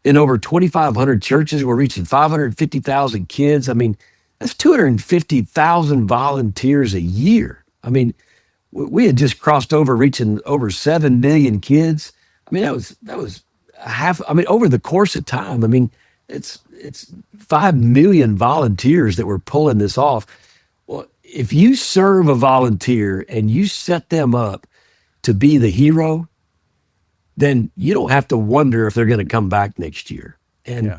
B: in over 2,500 churches. We're reaching 550,000 kids. I mean, that's 250,000 volunteers a year. I mean, we had just crossed over, reaching over 7 million kids. I mean, that was half. I mean, over the course of time, I mean, it's 5 million volunteers that were pulling this off. Well, if you serve a volunteer and you set them up to be the hero, then you don't have to wonder if they're going to come back next year. And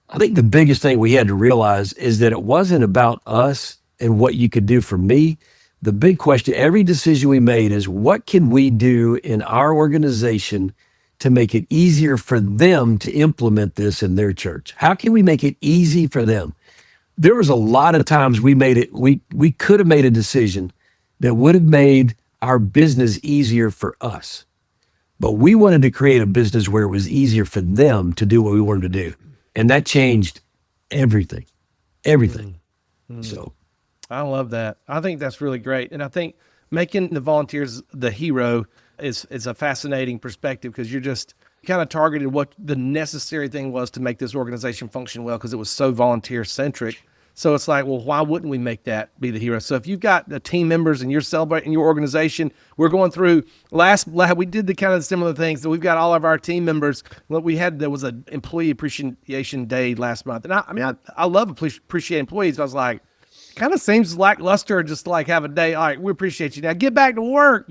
B: I think the biggest thing we had to realize is that it wasn't about us and what you could do for me. The big question, every decision we made is, what can we do in our organization to make it easier for them to implement this in their church? How can we make it easy for them? There was a lot of times we could have made a decision that would have made our business easier for us. But we wanted to create a business where it was easier for them to do what we wanted to do. And that changed everything. So
A: I love that. I think that's really great. And I think making the volunteers the hero is a fascinating perspective, because you're just kind of targeted what the necessary thing was to make this organization function well, because it was so volunteer centric. So it's like, well, why wouldn't we make that be the hero? So if you've got the team members and you're celebrating your organization, we're going through we did the kind of similar things. So we've got all of our team members. There was an employee appreciation day last month. And I love appreciate employees. I was like, kind of seems lackluster just to like have a day. All right, we appreciate you. Now get back to work,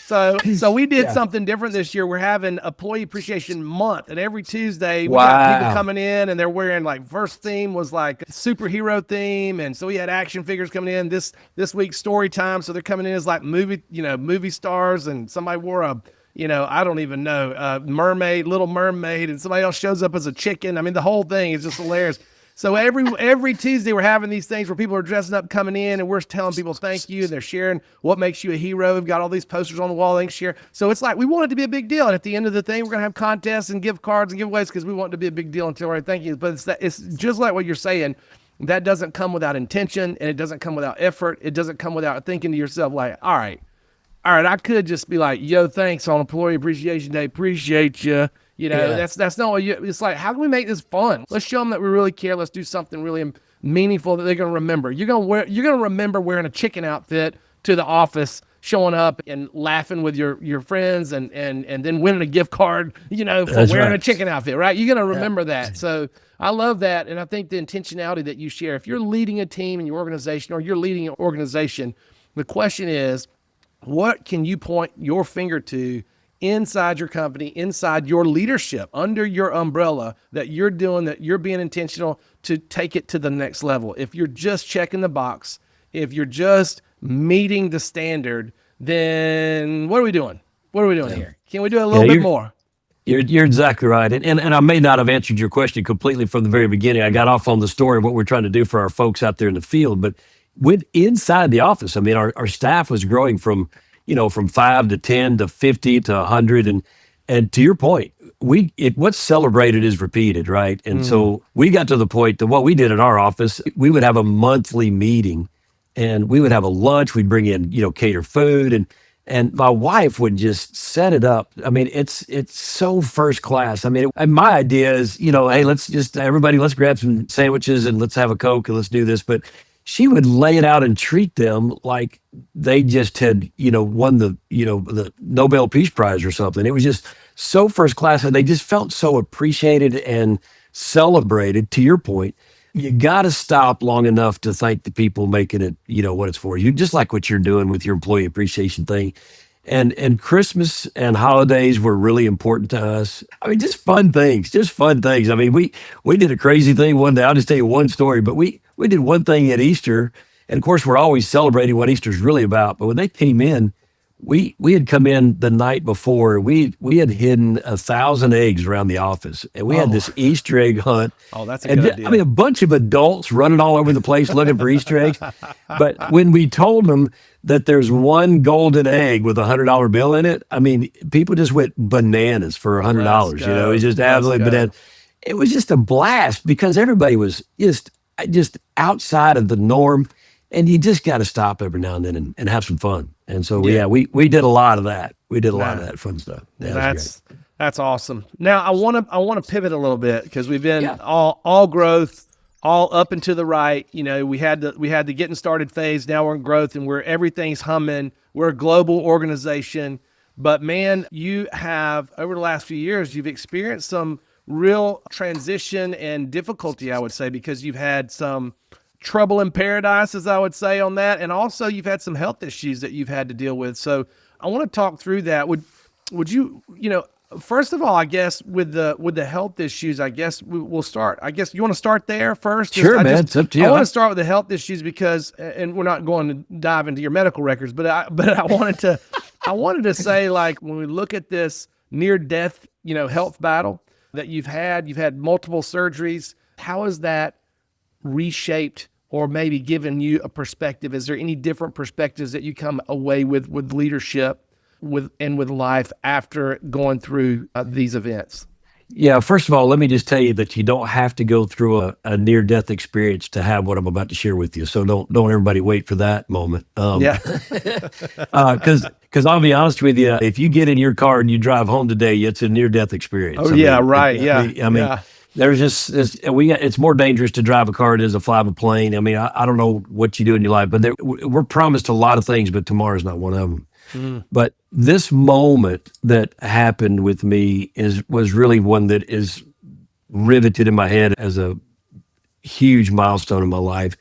A: So we did something different this year. We're having Employee Appreciation Month, and every Tuesday we got people coming in, and they're wearing, like, first theme was like a superhero theme, and so we had action figures coming in. This week's story time, so they're coming in as like movie stars, and somebody wore a I don't even know, mermaid, Little Mermaid, and somebody else shows up as a chicken. I mean, the whole thing is just hilarious. So every Tuesday we're having these things where people are dressing up, coming in, and we're telling people thank you, and they're sharing what makes you a hero. We've got all these posters on the wall they can share. So it's like we want it to be a big deal, and at the end of the thing, we're going to have contests and gift cards and giveaways because we want it to be a big deal until we're thank you. But it's just like what you're saying. That doesn't come without intention, and it doesn't come without effort. It doesn't come without thinking to yourself like, all right, I could just be like, yo, thanks on Employee Appreciation Day, appreciate you. That's not what it's like. How can we make this fun? Let's show them that we really care. Let's do something really meaningful that they're going to remember. You're going to remember wearing a chicken outfit to the office, showing up and laughing with your friends, and then winning a gift card, for
B: That's
A: wearing
B: right.
A: a chicken outfit, right? You're going to remember that. So I love that. And I think the intentionality that you share, if you're leading a team in your organization or you're leading an organization, the question is, what can you point your finger to inside your company, inside your leadership, under your umbrella, that you're doing, that you're being intentional to take it to the next level? If you're just checking the box, if you're just meeting the standard, then what are we doing? What are we doing here? Can we do a little bit more?
B: You're exactly right. And I may not have answered your question completely from the very beginning. I got off on the story of what we're trying to do for our folks out there in the field, but inside the office, I mean, our staff was growing from 5 to 10 to 50 to 100. And to your point, what's celebrated is repeated, right? And so we got to the point that what we did in our office, we would have a monthly meeting, and we would have a lunch. We'd bring in, cater food, and my wife would just set it up. I mean, it's so first class. I mean, and my idea is, hey, let's grab some sandwiches and let's have a Coke and let's do this. But she would lay it out and treat them like they just had, won the Nobel Peace Prize or something. It was just so first class, and they just felt so appreciated and celebrated. To your point, you got to stop long enough to thank the people making it, what it's for. You just like what you're doing with your employee appreciation thing. And Christmas and holidays were really important to us. I mean, just fun things. I mean, we did a crazy thing one day. I'll just tell you one story, but we did one thing at Easter, and of course, we're always celebrating what Easter's really about. But when they came in, we had come in the night before. We had hidden 1,000 eggs around the office, and we had this Easter egg hunt.
A: Oh, that's a good idea.
B: I mean, a bunch of adults running all over the place looking for Easter eggs. But when we told them that there's one golden egg with $100 bill in it, I mean, people just went bananas for $100. You know, it's just absolutely bananas. It was just a blast because everybody was just outside of the norm. And you just got to stop every now and then and have some fun. And so, we did a lot of that. We did a lot of that fun stuff.
A: That's awesome. Now I want to pivot a little bit because we've been all growth, all up and to the right. You know, we had the getting started phase. Now we're in growth and everything's humming. We're a global organization. But man, you have over the last few years, you've experienced some real transition and difficulty, I would say, because you've had some trouble in paradise, as I would say, on that. And also you've had some health issues that you've had to deal with. So I want to talk through that. Would you, first of all, I guess with the health issues, I guess we'll start. I guess you want to start there first?
B: Sure, man. It's up to you.
A: I want to start with the health issues because, and we're not going to dive into your medical records, but I wanted to say, like, when we look at this near death, health battle that you've had multiple surgeries. How has that reshaped or maybe given you a perspective? Is there any different perspectives that you come away with leadership with life after going through these events?
B: Yeah, first of all, let me just tell you that you don't have to go through a near-death experience to have what I'm about to share with you. So don't everybody wait for that moment. Because I'll be honest with you, if you get in your car and you drive home today, it's a near-death experience.
A: Oh, right.
B: There's just it's more dangerous to drive a car than it is to fly a plane. I mean, I don't know what you do in your life, but we're promised a lot of things, but tomorrow's not one of them. But this moment that happened with me was really one that is riveted in my head as a huge milestone in my life.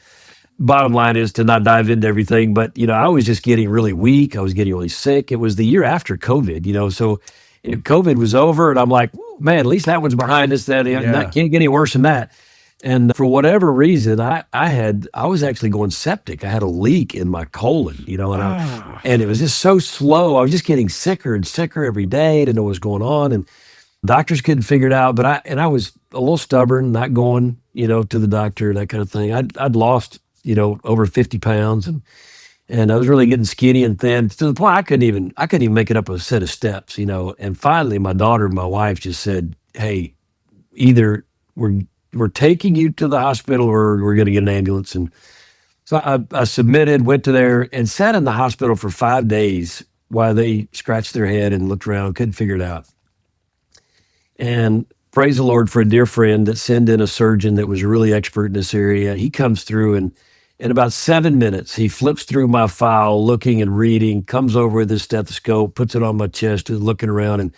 B: Bottom line is to not dive into everything, but I was just getting really weak. I was getting really sick. It was the year after COVID, so COVID was over, and I'm like, man, at least that one's behind us. That can't get any worse than that. And for whatever reason, I was actually going septic. I had a leak in my colon, and it was just so slow. I was just getting sicker and sicker every day. I didn't know what was going on, and doctors couldn't figure it out. But I was a little stubborn, not going, to the doctor, that kind of thing. I'd lost, over 50 pounds, and I was really getting skinny and thin to the point I couldn't even make it up a set of steps, And finally, my daughter and my wife just said, "Hey, either we're taking you to the hospital or we're going to get an ambulance." And so I submitted, went to there, and sat in the hospital for 5 days while they scratched their head and looked around, couldn't figure it out. And praise the Lord for a dear friend that sent in a surgeon that was really expert in this area. He comes through, and in about 7 minutes, he flips through my file, looking and reading, comes over with his stethoscope, puts it on my chest, and looking around, and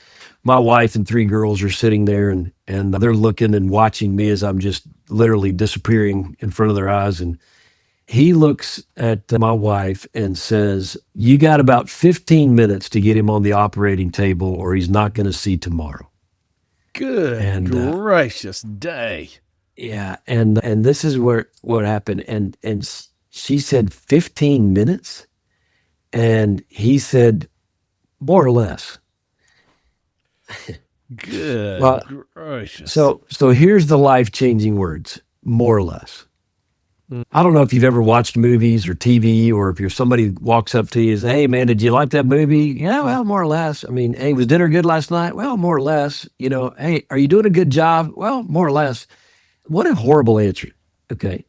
B: my wife and 3 girls are sitting there, and they're looking and watching me as I'm just literally disappearing in front of their eyes. And he looks at my wife and says, "You got about 15 minutes to get him on the operating table, or he's not going to see tomorrow."
A: Good gracious day.
B: Yeah, and this is what happened. And she said 15 minutes, and he said more or less.
A: Good gracious.
B: So here's the life-changing words, more or less. I don't know if you've ever watched movies or TV, or if you're somebody walks up to you and says, "Hey man, did you like that movie?" "Yeah, well, more or less." I mean, "Hey, was dinner good last night?" "Well, more or less." "Hey, are you doing a good job?" "Well, more or less." What a horrible answer. Okay.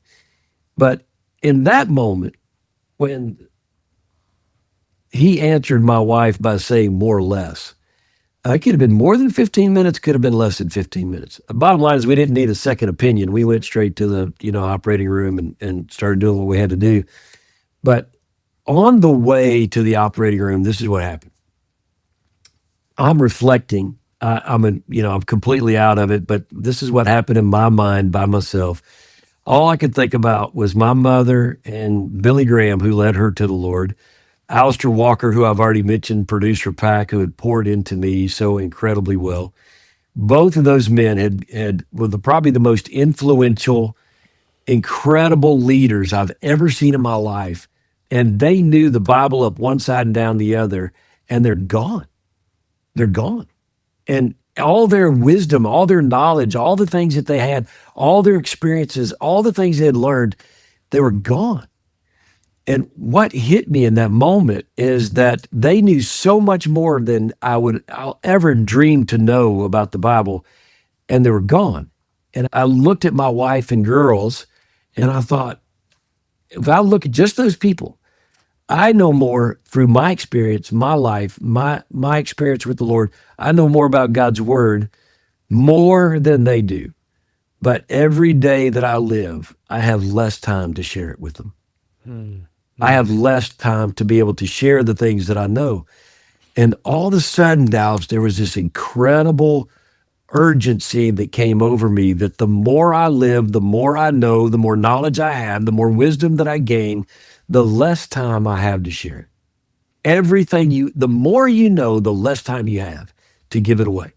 B: But in that moment, when he answered my wife by saying more or less, it could have been more than 15 minutes, could have been less than 15 minutes. The bottom line is we didn't need a second opinion. We went straight to the operating room and started doing what we had to do. But on the way to the operating room, this is what happened. I'm reflecting. I'm completely out of it, but this is what happened in my mind by myself. All I could think about was my mother and Billy Graham, who led her to the Lord. Alistair Walker, who I've already mentioned, producer Pack, who had poured into me so incredibly well. Both of those men were probably the most influential, incredible leaders I've ever seen in my life and they knew the Bible up one side and down the other, and they're gone. They're gone. And all their wisdom, all their knowledge, all the things that they had, all their experiences, all the things they had learned, they were gone. And what hit me in that moment is that they knew so much more than I'll ever dream to know about the Bible, and they were gone. And I looked at my wife and girls, and I thought, if I look at just those people, I know more through my experience, my life, my experience with the Lord. I know more about God's word, more than they do. But every day that I live, I have less time to share it with them. I have less time to be able to share the things that I know. And all of a sudden, Dallas, there was this incredible urgency that came over me that the more I live, the more I know, the more knowledge I have, the more wisdom that I gain, the less time I have to share it. The more you know, the less time you have to give it away.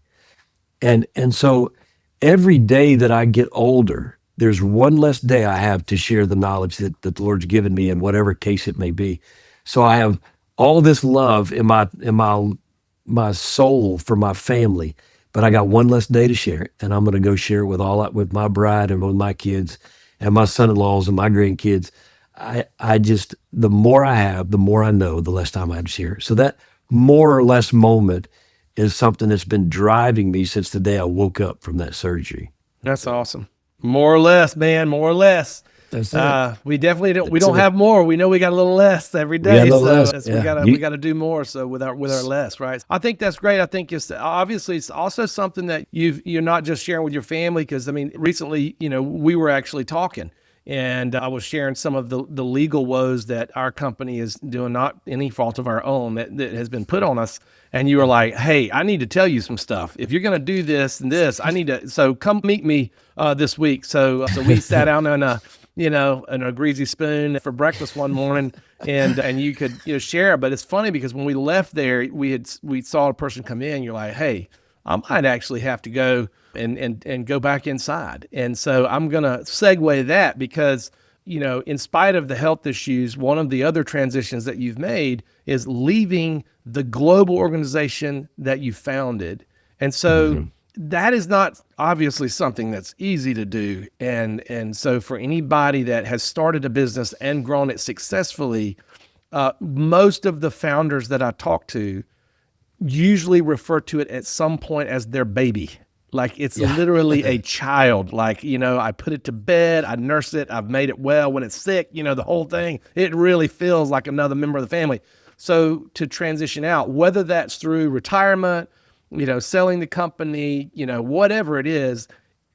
B: And so every day that I get older, there's one less day I have to share the knowledge that the Lord's given me in whatever case it may be. So I have all this love in my soul for my family, but I got one less day to share it, and I'm going to go share it with my bride and with my kids and my son-in-laws and my grandkids. The more I have, the more I know, the less time I have to share. So that more or less moment is something that's been driving me since the day I woke up from that surgery.
A: That's awesome. More or less, man, more or less.
B: That's it.
A: We definitely don't have more. We know we got a little less every day. We got to do more. So with our less, right? I think that's great. I think it's also something that you're not just sharing with your family, because I mean, recently, we were actually talking, and I was sharing some of the legal woes that our company is doing, not any fault of our own, that has been put on us. And you were like, hey, I need to tell you some stuff. If you're going to do this and this, so come meet me this week. So we sat down on a greasy spoon for breakfast one morning, and you could share. But it's funny because when we left there, we saw a person come in. You're like, hey, I might actually have to go and go back inside. And so I'm going to segue that because, in spite of the health issues, one of the other transitions that you've made is leaving the global organization that you founded. And so that is not obviously something that's easy to do. And so for anybody that has started a business and grown it successfully, most of the founders that I talk to usually refer to it at some point as their baby. Like it's literally a child. Like, I put it to bed, I nurse it, I've made it well when it's sick, the whole thing. It really feels like another member of the family. So to transition out, whether that's through retirement, selling the company, whatever it is,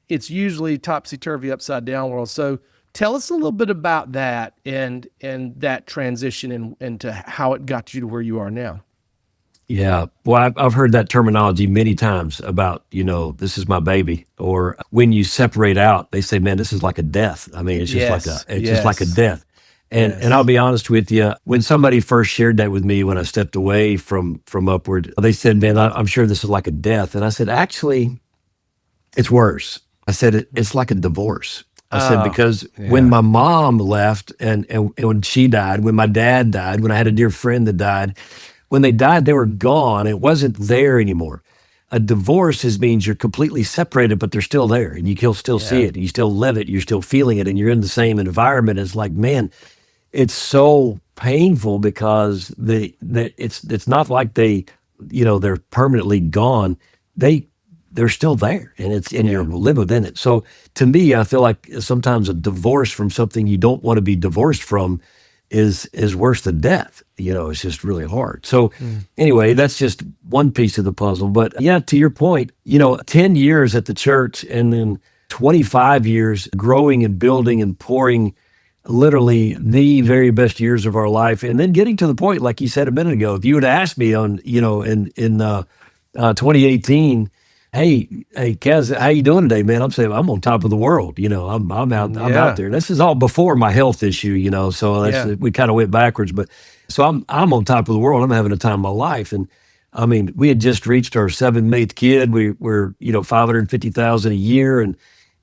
A: it's usually topsy-turvy, upside down world. So tell us a little bit about that and that transition and to how it got you to where you are now.
B: Yeah. Well, I've heard that terminology many times about, this is my baby. Or when you separate out, they say, man, this is like a death. I mean, it's just just like a death. And I'll be honest with you, when somebody first shared that with me, when I stepped away from Upward, they said, man, I'm sure this is like a death. And I said, actually, it's worse. I said, it's like a divorce. I said, because when my mom left and when she died, when my dad died, when I had a dear friend that died, when they died, they were gone. It wasn't there anymore. A divorce means you're completely separated, but they're still there, and you can still see it. You still live it. You're still feeling it, and you're in the same environment. It's like, man, it's so painful because it's not like they're permanently gone. They're still there, and you're living within it. So to me, I feel like sometimes a divorce from something you don't want to be divorced from is worse than death. It's just really hard. So anyway, that's just one piece of the puzzle. But yeah, to your point, 10 years at the church and then 25 years growing and building and pouring literally the very best years of our life. And then getting to the point, like you said a minute ago, if you would have asked me in 2018, hey, Kaz, how you doing today, man? I'm saying I'm on top of the world. I'm out there. This is all before my health issue, so we kind of went backwards. But so I'm on top of the world. I'm having a time of my life. And I mean, we had just reached our 7th, 8th kid. We're $550,000 a year. And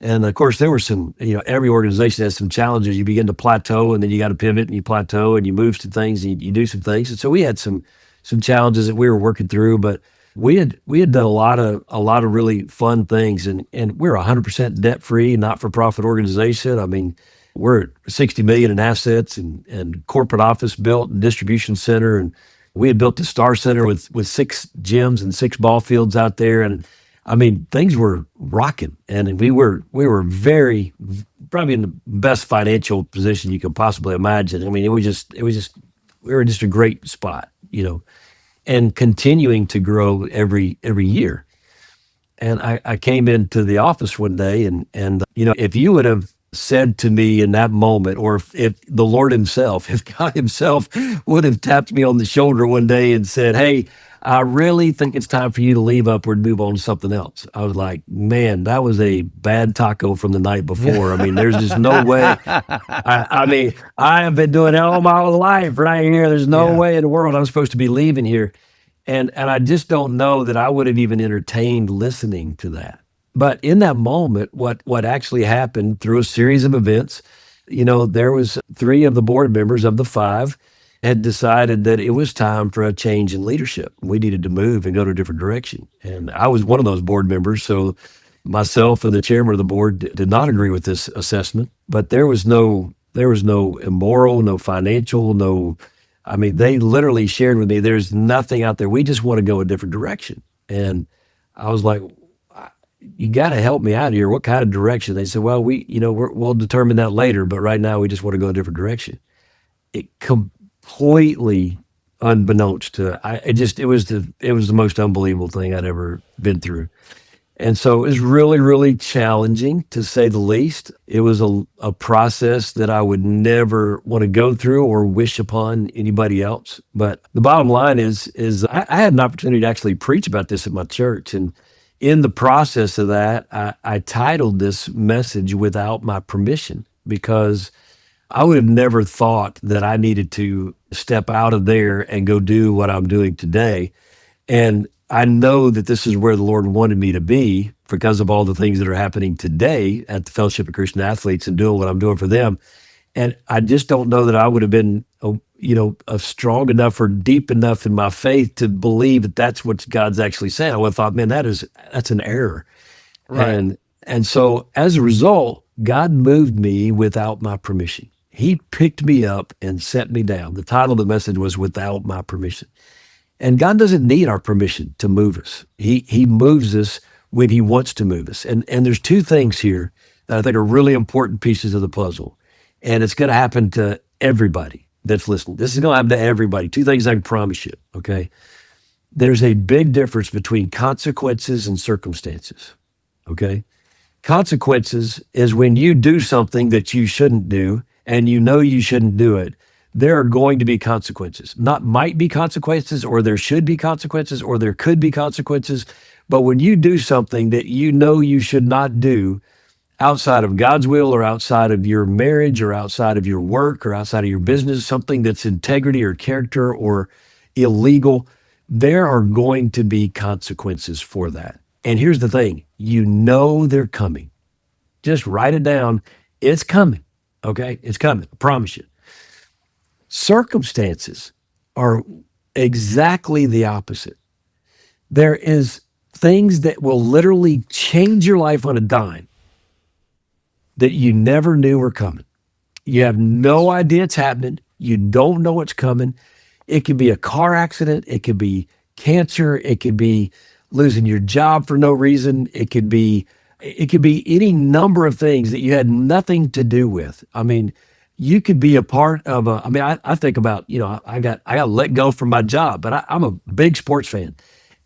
B: And of course, there were some, every organization has some challenges. You begin to plateau, and then you got to pivot, and you plateau, and you move to things, and you do some things. And so we had some challenges that we were working through, but we had done a lot of really fun things, and we're 100% debt free, not for profit organization. I mean, we're at $60 million in assets, and corporate office built, and distribution center, and we had built the Star Center with 6 gyms and 6 ball fields out there, and I mean, things were rocking, and we were very, probably in the best financial position you could possibly imagine. I mean, we were in just a great spot, and continuing to grow every year. And I came into the office one day, and if you would have said to me in that moment, or if the Lord himself, if God himself would have tapped me on the shoulder one day and said, "Hey, I really think it's time for you to leave Upward and move on to something else," I was like, man, that was a bad taco from the night before. I mean, there's just no way. I mean, I have been doing it all my life right here. There's no way in the world I'm supposed to be leaving here. And I just don't know that I would have even entertained listening to that. But in that moment, what actually happened through a series of events, there was 3 of the board members of the 5 had decided that it was time for a change in leadership. We needed to move and go to a different direction. And I was one of those board members. So myself and the chairman of the board did not agree with this assessment, but there was no immoral, no financial, I mean, they literally shared with me, there's nothing out there. We just want to go a different direction. And I was like, you got to help me out here. What kind of direction? They said, well, we'll determine that later, but right now we just want to go a different direction. It completely unbeknownst to it was the most unbelievable thing I'd ever been through. And so it was really, really challenging, to say the least. It was a process that I would never want to go through or wish upon anybody else. But the bottom line is I had an opportunity to actually preach about this at my church. And in the process of that, I titled this message "Without My Permission," because I would have never thought that I needed to step out of there and go do what I'm doing today. And I know that this is where the Lord wanted me to be because of all the things that are happening today at the Fellowship of Christian Athletes and doing what I'm doing for them. And I just don't know that I would have been, strong enough or deep enough in my faith to believe that that's what God's actually saying. I would have thought, man, that's an error. Right. And so as a result, God moved me without my permission. He picked me up and set me down. The title of the message was "Without My Permission." And God doesn't need our permission to move us. He moves us when he wants to move us. And there's 2 things here that I think are really important pieces of the puzzle. And it's going to happen to everybody that's listening. This is going to happen to everybody. 2 things I can promise you, okay? There's a big difference between consequences and circumstances, okay? Consequences is when you do something that you shouldn't do, and you shouldn't do it. There are going to be consequences. Not might be consequences, or there should be consequences, or there could be consequences. But when you do something that you should not do, outside of God's will, or outside of your marriage, or outside of your work, or outside of your business, something that's integrity or character or illegal, there are going to be consequences for that. And here's the thing, they're coming. Just write it down. It's coming. Okay? It's coming. I promise you. Circumstances are exactly the opposite. There is things that will literally change your life on a dime that you never knew were coming. You have no idea it's happening. You don't know what's coming. It could be a car accident. It could be cancer. It could be losing your job for no reason. It could be any number of things that you had nothing to do with. I mean, you could be a part of I think about, I got let go from my job, but I'm a big sports fan.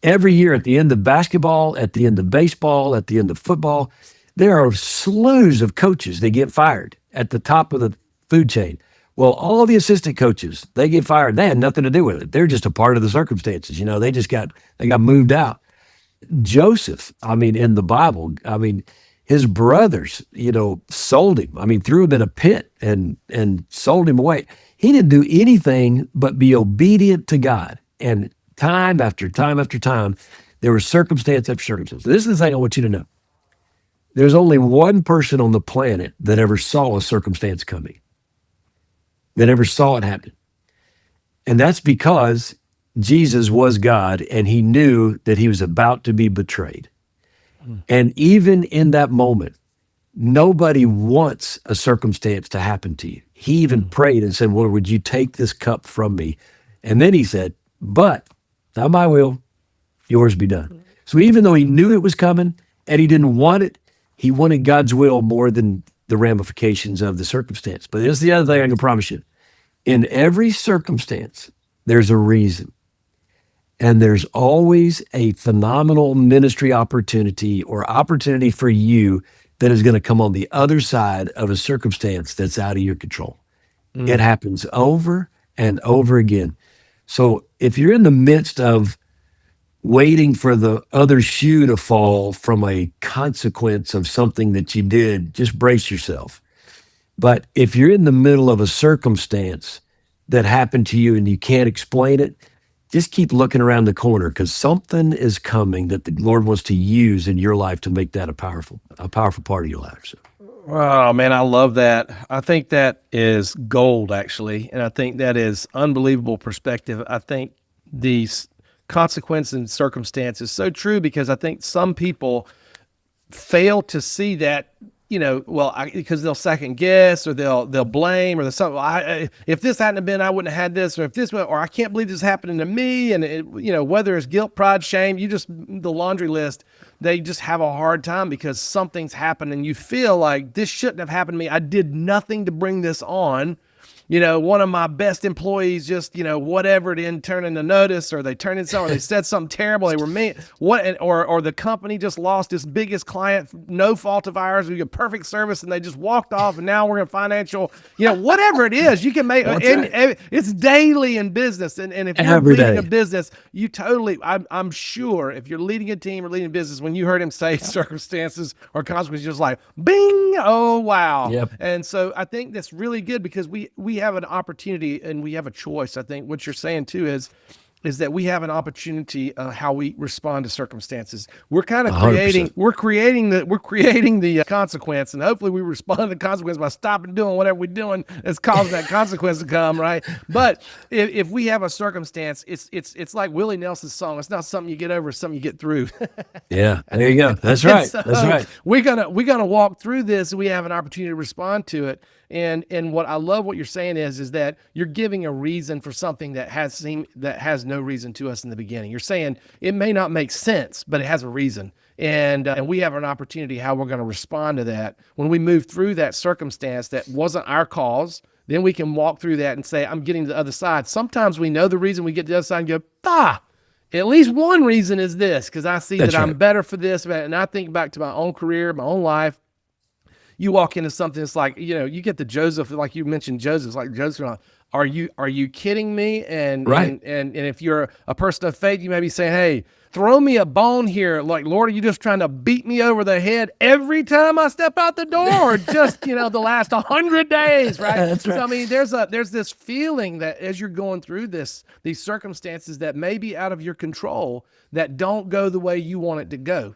B: Every year at the end of basketball, at the end of baseball, at the end of football, there are slews of coaches that get fired at the top of the food chain. Well, all the assistant coaches, they get fired. They had nothing to do with it. They're just a part of the circumstances. They got moved out. Joseph, in the Bible, his brothers, sold him. Threw him in a pit and sold him away. He didn't do anything but be obedient to God. And time after time after time, there was circumstance after circumstance. This is the thing I want you to know. There's only one person on the planet that ever saw a circumstance coming, that ever saw it happen. And that's because Jesus was God and he knew that he was about to be betrayed. And even in that moment, nobody wants a circumstance to happen to you. He even prayed and said, Lord, would you take this cup from me? And then he said, but not my will, yours be done. So even though he knew it was coming and he didn't want it, he wanted God's will more than the ramifications of the circumstance. But here's the other thing I can promise you. In every circumstance, there's a reason. And there's always a phenomenal ministry opportunity or opportunity for you that is going to come on the other side of a circumstance that's out of your control. It happens over and over again. So if you're in the midst of waiting for the other shoe to fall from a consequence of something that you did, just brace yourself. But if you're in the middle of a circumstance that happened to you and you can't explain it, just keep looking around the corner because something is coming that the Lord wants to use in your life to make that a powerful part of your life. So.
A: Oh man, I love that. I think that is gold actually. And I think that is unbelievable perspective. I think these consequences and circumstances so true because I think some people fail to see that, because they'll second guess or they'll blame or there's something. If this hadn't been, I wouldn't have had this, or I can't believe this is happening to me. And whether it's guilt, pride, shame, the laundry list, they just have a hard time because something's happened and you feel like this shouldn't have happened to me. I did nothing to bring this on. One of my best employees just, whatever, didn't turn in a notice or they turned in something, they said something terrible, they were mean, or the company just lost its biggest client, no fault of ours, we get perfect service and they just walked off and now we're in financial, whatever it is, you can make, it's daily in business. And if you're leading a business, I'm sure if you're leading a team or leading a business, when you heard him say circumstances or consequences, you're just like, bing, oh, wow.
B: Yep.
A: And so I think that's really good because we have an opportunity and we have a choice. I think what you're saying too is that we have an opportunity how we respond to circumstances. We're kind of creating the consequence, and hopefully we respond to the consequence by stopping doing whatever we're doing that's causing that consequence to come, right? But if we have a circumstance, it's like Willie Nelson's song. It's not something you get over, it's something you get through.
B: Yeah, there you go. That's right.
A: So
B: that's right.
A: We're gonna walk through this. We have an opportunity to respond to it. And what I love what you're saying is that you're giving a reason for something that has no reason to us in the beginning. You're saying it may not make sense, but it has a reason. And we have an opportunity how we're going to respond to that. When we move through that circumstance that wasn't our cause, then we can walk through that and say, I'm getting to the other side. Sometimes we know the reason we get to the other side and go, at least one reason is this, because I see I'm better for this. And I think back to my own career, my own life. You walk into something, it's like, you get the Joseph, like you mentioned Joseph, like Joseph, are you kidding me? And,
B: right.
A: and if you're a person of faith, you may be saying, hey, throw me a bone here. Like, Lord, are you just trying to beat me over the head every time I step out the door? Or just, the last 100 days, right?
B: That's right.
A: So, I mean, there's this feeling that as you're going through these circumstances that may be out of your control, that don't go the way you want it to go,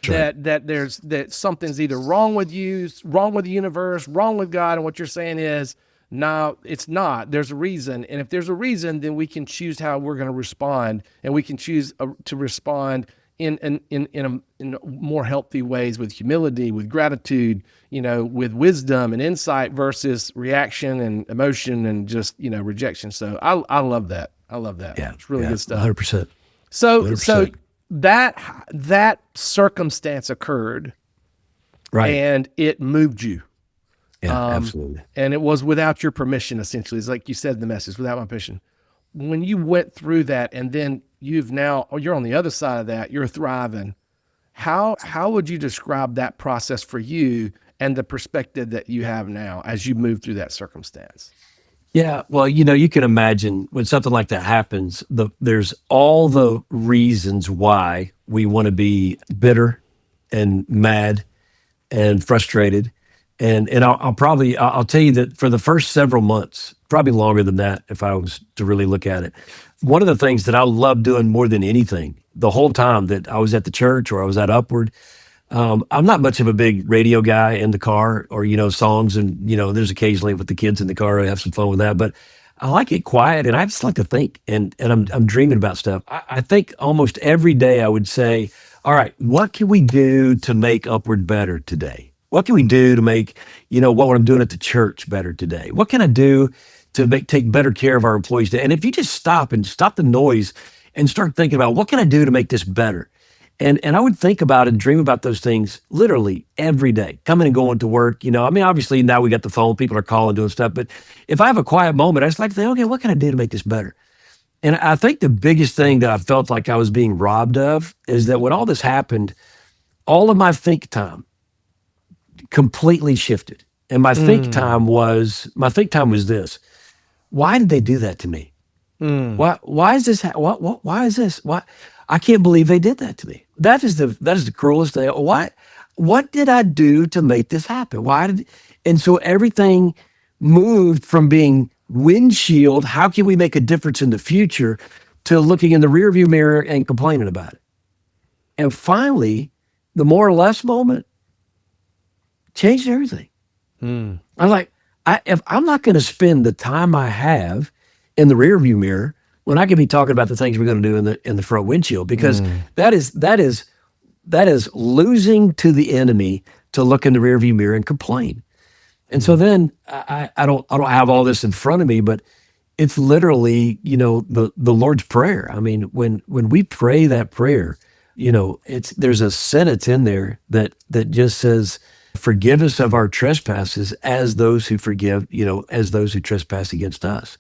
B: Sure.
A: that something's either wrong with you, wrong with the universe, wrong with God. And what you're saying is, no, it's not. There's a reason. And if there's a reason, then we can choose how we're going to respond. And we can choose to respond in more healthy ways with humility, with gratitude, with wisdom and insight versus reaction and emotion and just, rejection. So I love that. I love that.
B: Yeah.
A: It's really good stuff.
B: 100%.
A: So
B: 100%.
A: that circumstance occurred,
B: Right.
A: and it moved you.
B: Yeah, absolutely.
A: And it was without your permission, essentially. It's like you said in the message, without my permission. When you went through that, and then you're on the other side of that, you're thriving. How would you describe that process for you and the perspective that you have now as you move through that circumstance?
B: Yeah, well, you can imagine when something like that happens, there's all the reasons why we want to be bitter and mad and frustrated. And I'll tell you that for the first several months, probably longer than that, if I was to really look at it, one of the things that I loved doing more than anything, the whole time that I was at the church or I was at Upward, I'm not much of a big radio guy in the car or, songs. And, there's occasionally with the kids in the car, I have some fun with that. But I like it quiet and I just like to think and I'm dreaming about stuff. I think almost every day I would say, all right, what can we do to make Upward better today? What can we do to make, what I'm doing at the church better today? What can I do to take better care of our employees today? And if you just stop the noise and start thinking about what can I do to make this better? And I would think about and dream about those things literally every day, coming and going to work. Obviously now we got the phone, people are calling, doing stuff. But if I have a quiet moment, I just like to think, okay, what can I do to make this better? And I think the biggest thing that I felt like I was being robbed of is that when all this happened, all of my think time completely shifted. And my think time was this. Why did they do that to me? Why is this? Why is this? Why? I can't believe they did that to me. That is the cruelest thing. Why? What did I do to make this happen? And so everything moved from being windshield, how can we make a difference in the future, to looking in the rearview mirror and complaining about it. And finally, the more or less moment changed everything. I'm like, if I'm not going to spend the time I have in the rearview mirror when I could be talking about the things we're going to do in the front windshield, because that is losing to the enemy to look in the rearview mirror and complain. And so then I don't have all this in front of me, but it's literally, the Lord's Prayer. I mean, when we pray that prayer, there's a sentence in there that just says, forgive us of our trespasses as those who forgive, as those who trespass against us.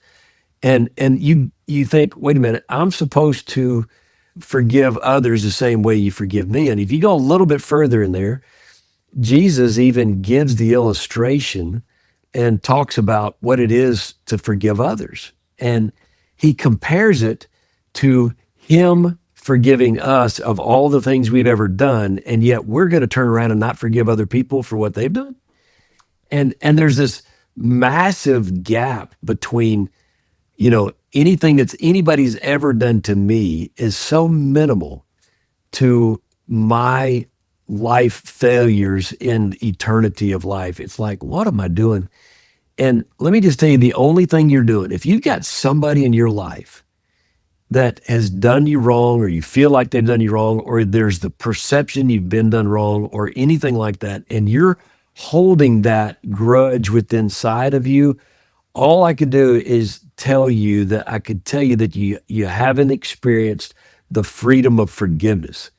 B: And you think, wait a minute, I'm supposed to forgive others the same way you forgive me. And if you go a little bit further in there, Jesus even gives the illustration and talks about what it is to forgive others. And he compares it to him forgiving us of all the things we've ever done, and yet we're going to turn around and not forgive other people for what they've done. And there's this massive gap between, anything that's anybody's ever done to me is so minimal to my life failures in eternity of life. It's like, what am I doing? And let me just tell you, the only thing you're doing, if you've got somebody in your life that has done you wrong, or you feel like they've done you wrong, or there's the perception you've been done wrong, or anything like that, and you're holding that grudge within inside of you, all I could do is tell you that you haven't experienced the freedom of forgiveness.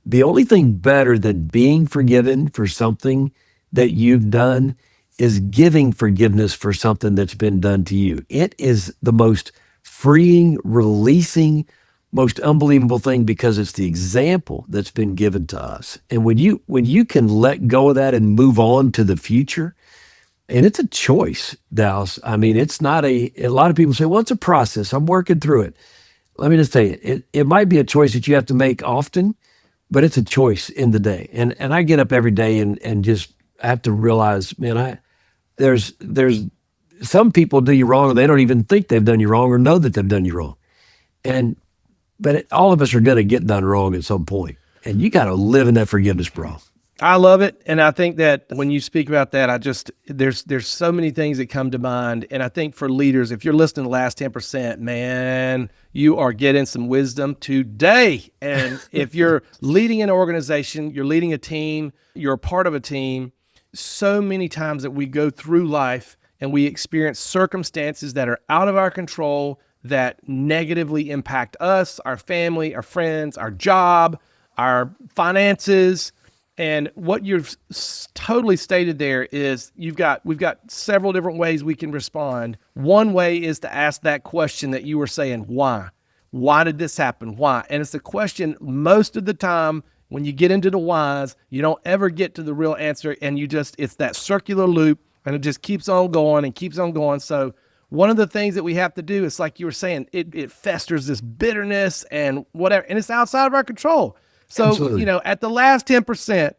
B: The only thing better than being forgiven for something that you've done is giving forgiveness for something that's been done to you. It is the most freeing, releasing, most unbelievable thing, because it's the example that's been given to us. And when you can let go of that and move on to the future, and it's a choice, Dallas. I mean, it's not a lot of people say, well, it's a process. I'm working through it. Let me just tell you, it might be a choice that you have to make often, but it's a choice in the day. And I get up every day and just have to realize, man, there's some people do you wrong and they don't even think they've done you wrong or know that they've done you wrong. But all of us are going to get done wrong at some point. And you got to live in that forgiveness, bro.
A: I love it. And I think that when you speak about that, there's so many things that come to mind. And I think for leaders, if you're listening to the last 10%, man, you are getting some wisdom today. And if you're leading an organization, you're leading a team, you're a part of a team, so many times that we go through life and we experience circumstances that are out of our control that negatively impact us, our family, our friends, our job, our finances. And what you've totally stated there is we've got several different ways we can respond. One way is to ask that question that you were saying, why? Why did this happen? Why? And it's a question most of the time when you get into the whys, you don't ever get to the real answer, and it's that circular loop, and it just keeps on going and keeps on going. So one of the things that we have to do is, like you were saying, it festers this bitterness and whatever, and it's outside of our control. So,
B: Absolutely.
A: At the last 10%,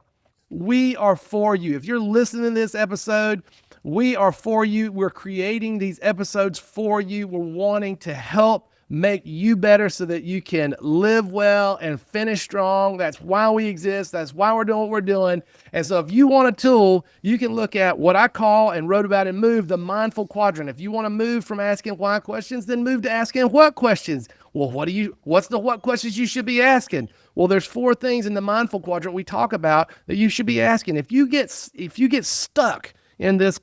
A: we are for you. If you're listening to this episode, we are for you. We're creating these episodes for you. We're wanting to help make you better so that you can live well and finish strong. That's why we exist. That's why we're doing what we're doing. And so if you want a tool, you can look at what I call and wrote about in Move, the mindful quadrant. If you want to move from asking why questions, then move to asking what questions. Well, what's the what questions you should be asking? Well, there's 4 things in the mindful quadrant we talk about that you should be asking. If you get stuck in this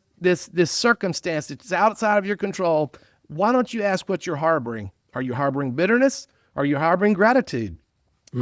A: circumstance that's outside of your control, why don't you ask what you're harboring? Are you harboring bitterness? Are you harboring gratitude?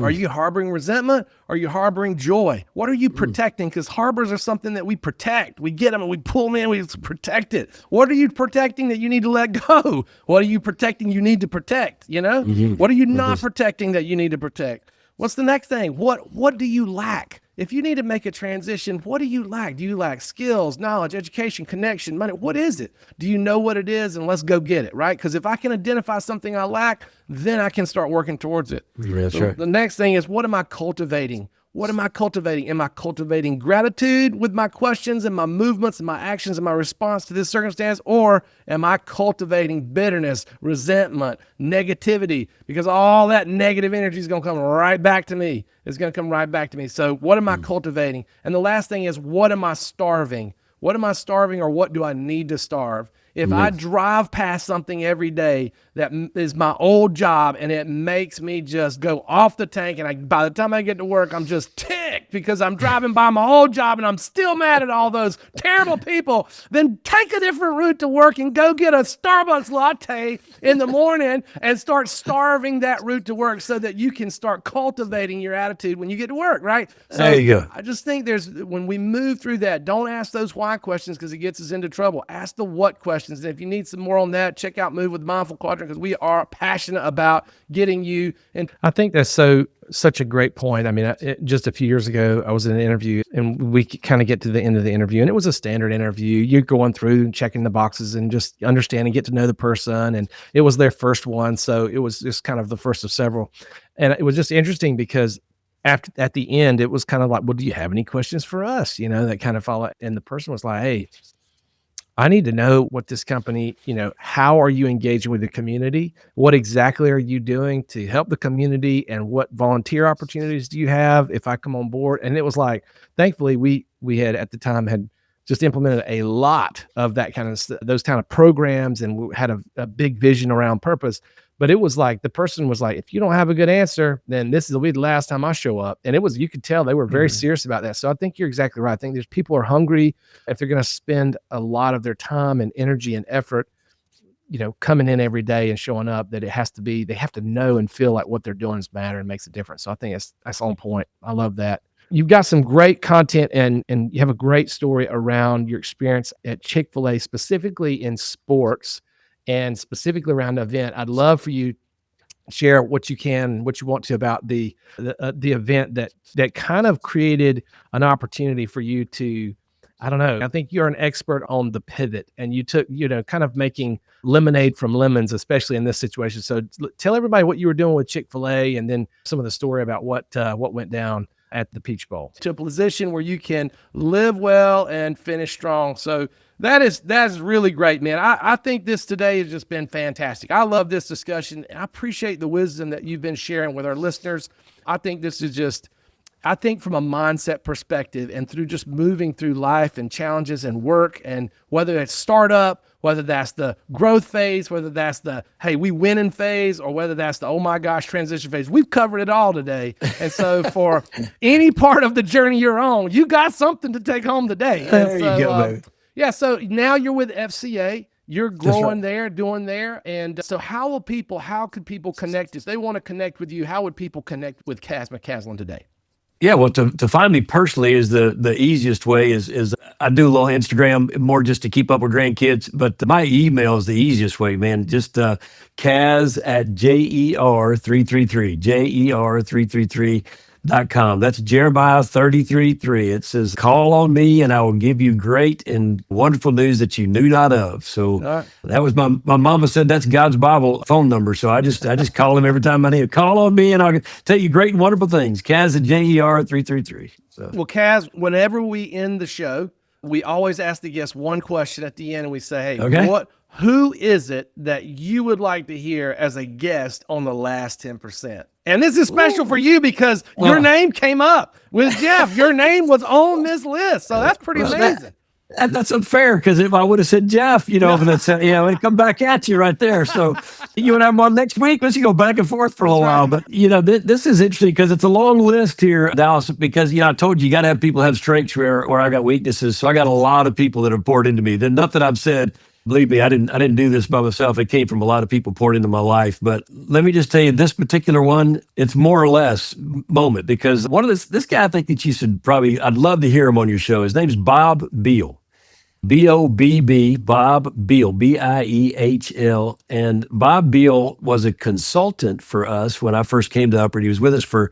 A: Are you harboring resentment? Are you harboring joy? What are you protecting? Because harbors are something that we protect. We get them and we pull them in, we protect it. What are you protecting that you need to let go? What are you protecting you need to protect, you know? What are you not protecting that you need to protect? What's the next thing? What do you lack? If you need to make a transition, what do you lack? Do you lack skills, knowledge, education, connection, money? What is it? Do you know what it is? And let's go get it, right? Because if I can identify something I lack, then I can start working towards it.
B: That's right.
A: The next thing is, what am I cultivating? What am I cultivating? Am I cultivating gratitude with my questions and my movements and my actions and my response to this circumstance? Or am I cultivating bitterness, resentment, negativity? Because all that negative energy is going to come right back to me. It's going to come right back to me. So what am I cultivating? And the last thing is, what am I starving? What am I starving, or what do I need to starve? If I drive past something every day that is my old job and it makes me just go off the tank, and by the time I get to work, I'm just ticked because I'm driving by my old job and I'm still mad at all those terrible people, then take a different route to work and go get a Starbucks latte in the morning and start starving that route to work so that you can start cultivating your attitude when you get to work, right? So
B: there you go.
A: I just think when we move through that, don't ask those why questions because it gets us into trouble. Ask the what questions. And if you need some more on that, check out Move with Mindful Quadrant because we are passionate about getting you. And I think that's such a great point. I mean, just a few years ago, I was in an interview and we kind of get to the end of the interview and it was a standard interview. You're going through and checking the boxes and just understanding, get to know the person. And it was their first one. So it was just kind of the first of several. And it was just interesting because at the end, it was kind of like, well, do you have any questions for us? You know, that kind of follow. And the person was like, hey, I need to know what this company, how are you engaging with the community? What exactly are you doing to help the community? And what volunteer opportunities do you have if I come on board? And it was like, thankfully, we had at the time had just implemented a lot of that kind of those kind of programs, and we had a big vision around purpose. But it was like the person was like, if you don't have a good answer, then this will be the last time I show up. And you could tell they were very serious about that. So I think you're exactly right. I think there's people are hungry if they're going to spend a lot of their time and energy and effort, coming in every day and showing up, that they have to know and feel like what they're doing is matter and makes a difference. So I think that's on point. I love that. You've got some great content and you have a great story around your experience at Chick-fil-A, specifically in sports. And specifically around the event, I'd love for you to share what you want to about the event that kind of created an opportunity for you to, I don't know, I think you're an expert on the pivot, and you took, kind of making lemonade from lemons, especially in this situation. So tell everybody what you were doing with Chick-fil-A, and then some of the story about what went down at the Peach Bowl to a position where you can live well and finish strong. So that's really great, man. I think this today has just been fantastic. I love this discussion. I appreciate the wisdom that you've been sharing with our listeners. I think this is I think from a mindset perspective and through just moving through life and challenges and work, and whether it's startup, whether that's the growth phase, whether that's the, hey, we winning phase, or whether that's the, oh my gosh, transition phase, we've covered it all today. And so for any part of the journey you're on, you got something to take home today.
B: There you go, baby.
A: Yeah. So now you're with FCA, you're growing there, doing there. And so how could people connect? If they want to connect with you, how would people connect with Kaz McCaslin today?
B: Yeah, well, to find me personally is the easiest way is I do a little Instagram more just to keep up with grandkids, but my email is the easiest way, man. Just Kaz at JER333, JER333.com. That's Jeremiah 33:3. It says, call on me and I will give you great and wonderful news that you knew not of. So that was my mama said that's God's Bible phone number. So I just call him every time I need. Call on me and I'll tell you great and wonderful things. Kaz at JER333. So.
A: Well, Kaz, whenever we end the show, we always ask the guests one question at the end, and we say, hey, who is it that you would like to hear as a guest on the last 10%? And this is special for you because your name came up with Jeff. Your name was on this list. So that's pretty amazing.
B: That's unfair because if I would have said Jeff, it'd come back at you right there. So you and I on next week. Let's go back and forth for a little while. But, this is interesting because it's a long list here, Dallas, because, I told you got to have people have strengths where I got weaknesses. So I got a lot of people that have poured into me. Then nothing I've said. Believe me, I didn't do this by myself. It came from a lot of people poured into my life. But let me just tell you, this particular one, it's more or less moment because one of this guy I think that you should I'd love to hear him on your show. His name's Bob Beal. B-O-B-B, Bob Beal, B-I-E-H-L. And Bob Beal was a consultant for us when I first came to Upward. He was with us for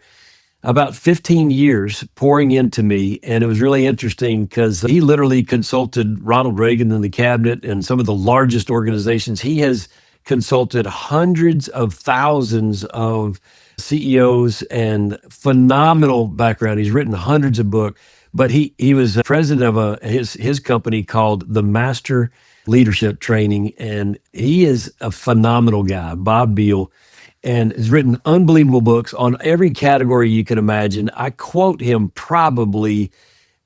B: about 15 years pouring into me. And it was really interesting because he literally consulted Ronald Reagan in the cabinet and some of the largest organizations. He has consulted hundreds of thousands of CEOs and phenomenal background. He's written hundreds of books, but he was president of his company called the Master Leadership Training. And he is a phenomenal guy, Bob Beal, and has written unbelievable books on every category you can imagine. I quote him probably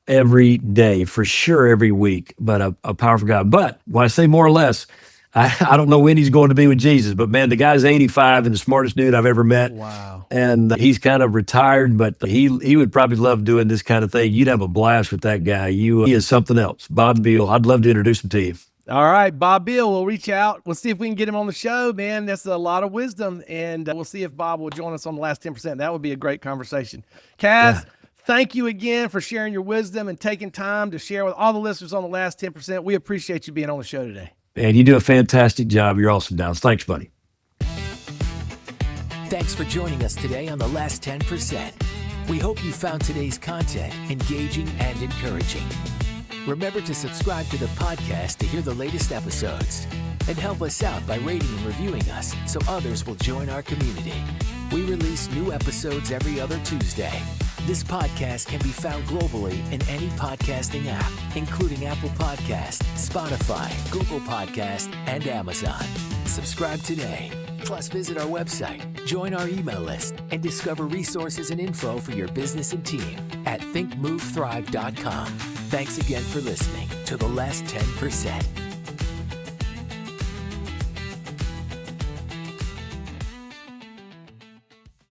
B: every day, for sure every week, but a powerful guy. But when I say more or less, I don't know when he's going to be with Jesus, but man, the guy's 85 and the smartest dude I've ever met.
A: Wow.
B: And he's kind of retired, but he would probably love doing this kind of thing. You'd have a blast with that guy. He is something else. Bob Beal, I'd love to introduce him to you.
A: All right, Bob Beal, we'll reach out. We'll see if we can get him on the show, man. That's a lot of wisdom, and we'll see if Bob will join us on the last 10%. That would be a great conversation. Kaz, thank you again for sharing your wisdom and taking time to share with all the listeners on the last 10%. We appreciate you being on the show today.
B: Man, you do a fantastic job. You're awesome, Dallas. Thanks, buddy.
C: Thanks for joining us today on The Last 10%. We hope you found today's content engaging and encouraging. Remember to subscribe to the podcast to hear the latest episodes. And help us out by rating and reviewing us so others will join our community. We release new episodes every other Tuesday. This podcast can be found globally in any podcasting app, including Apple Podcast, Spotify, Google Podcast, and Amazon. Subscribe today. Plus, visit our website, join our email list, and discover resources and info for your business and team at thinkmovethrive.com. Thanks again for listening to The Last 10%.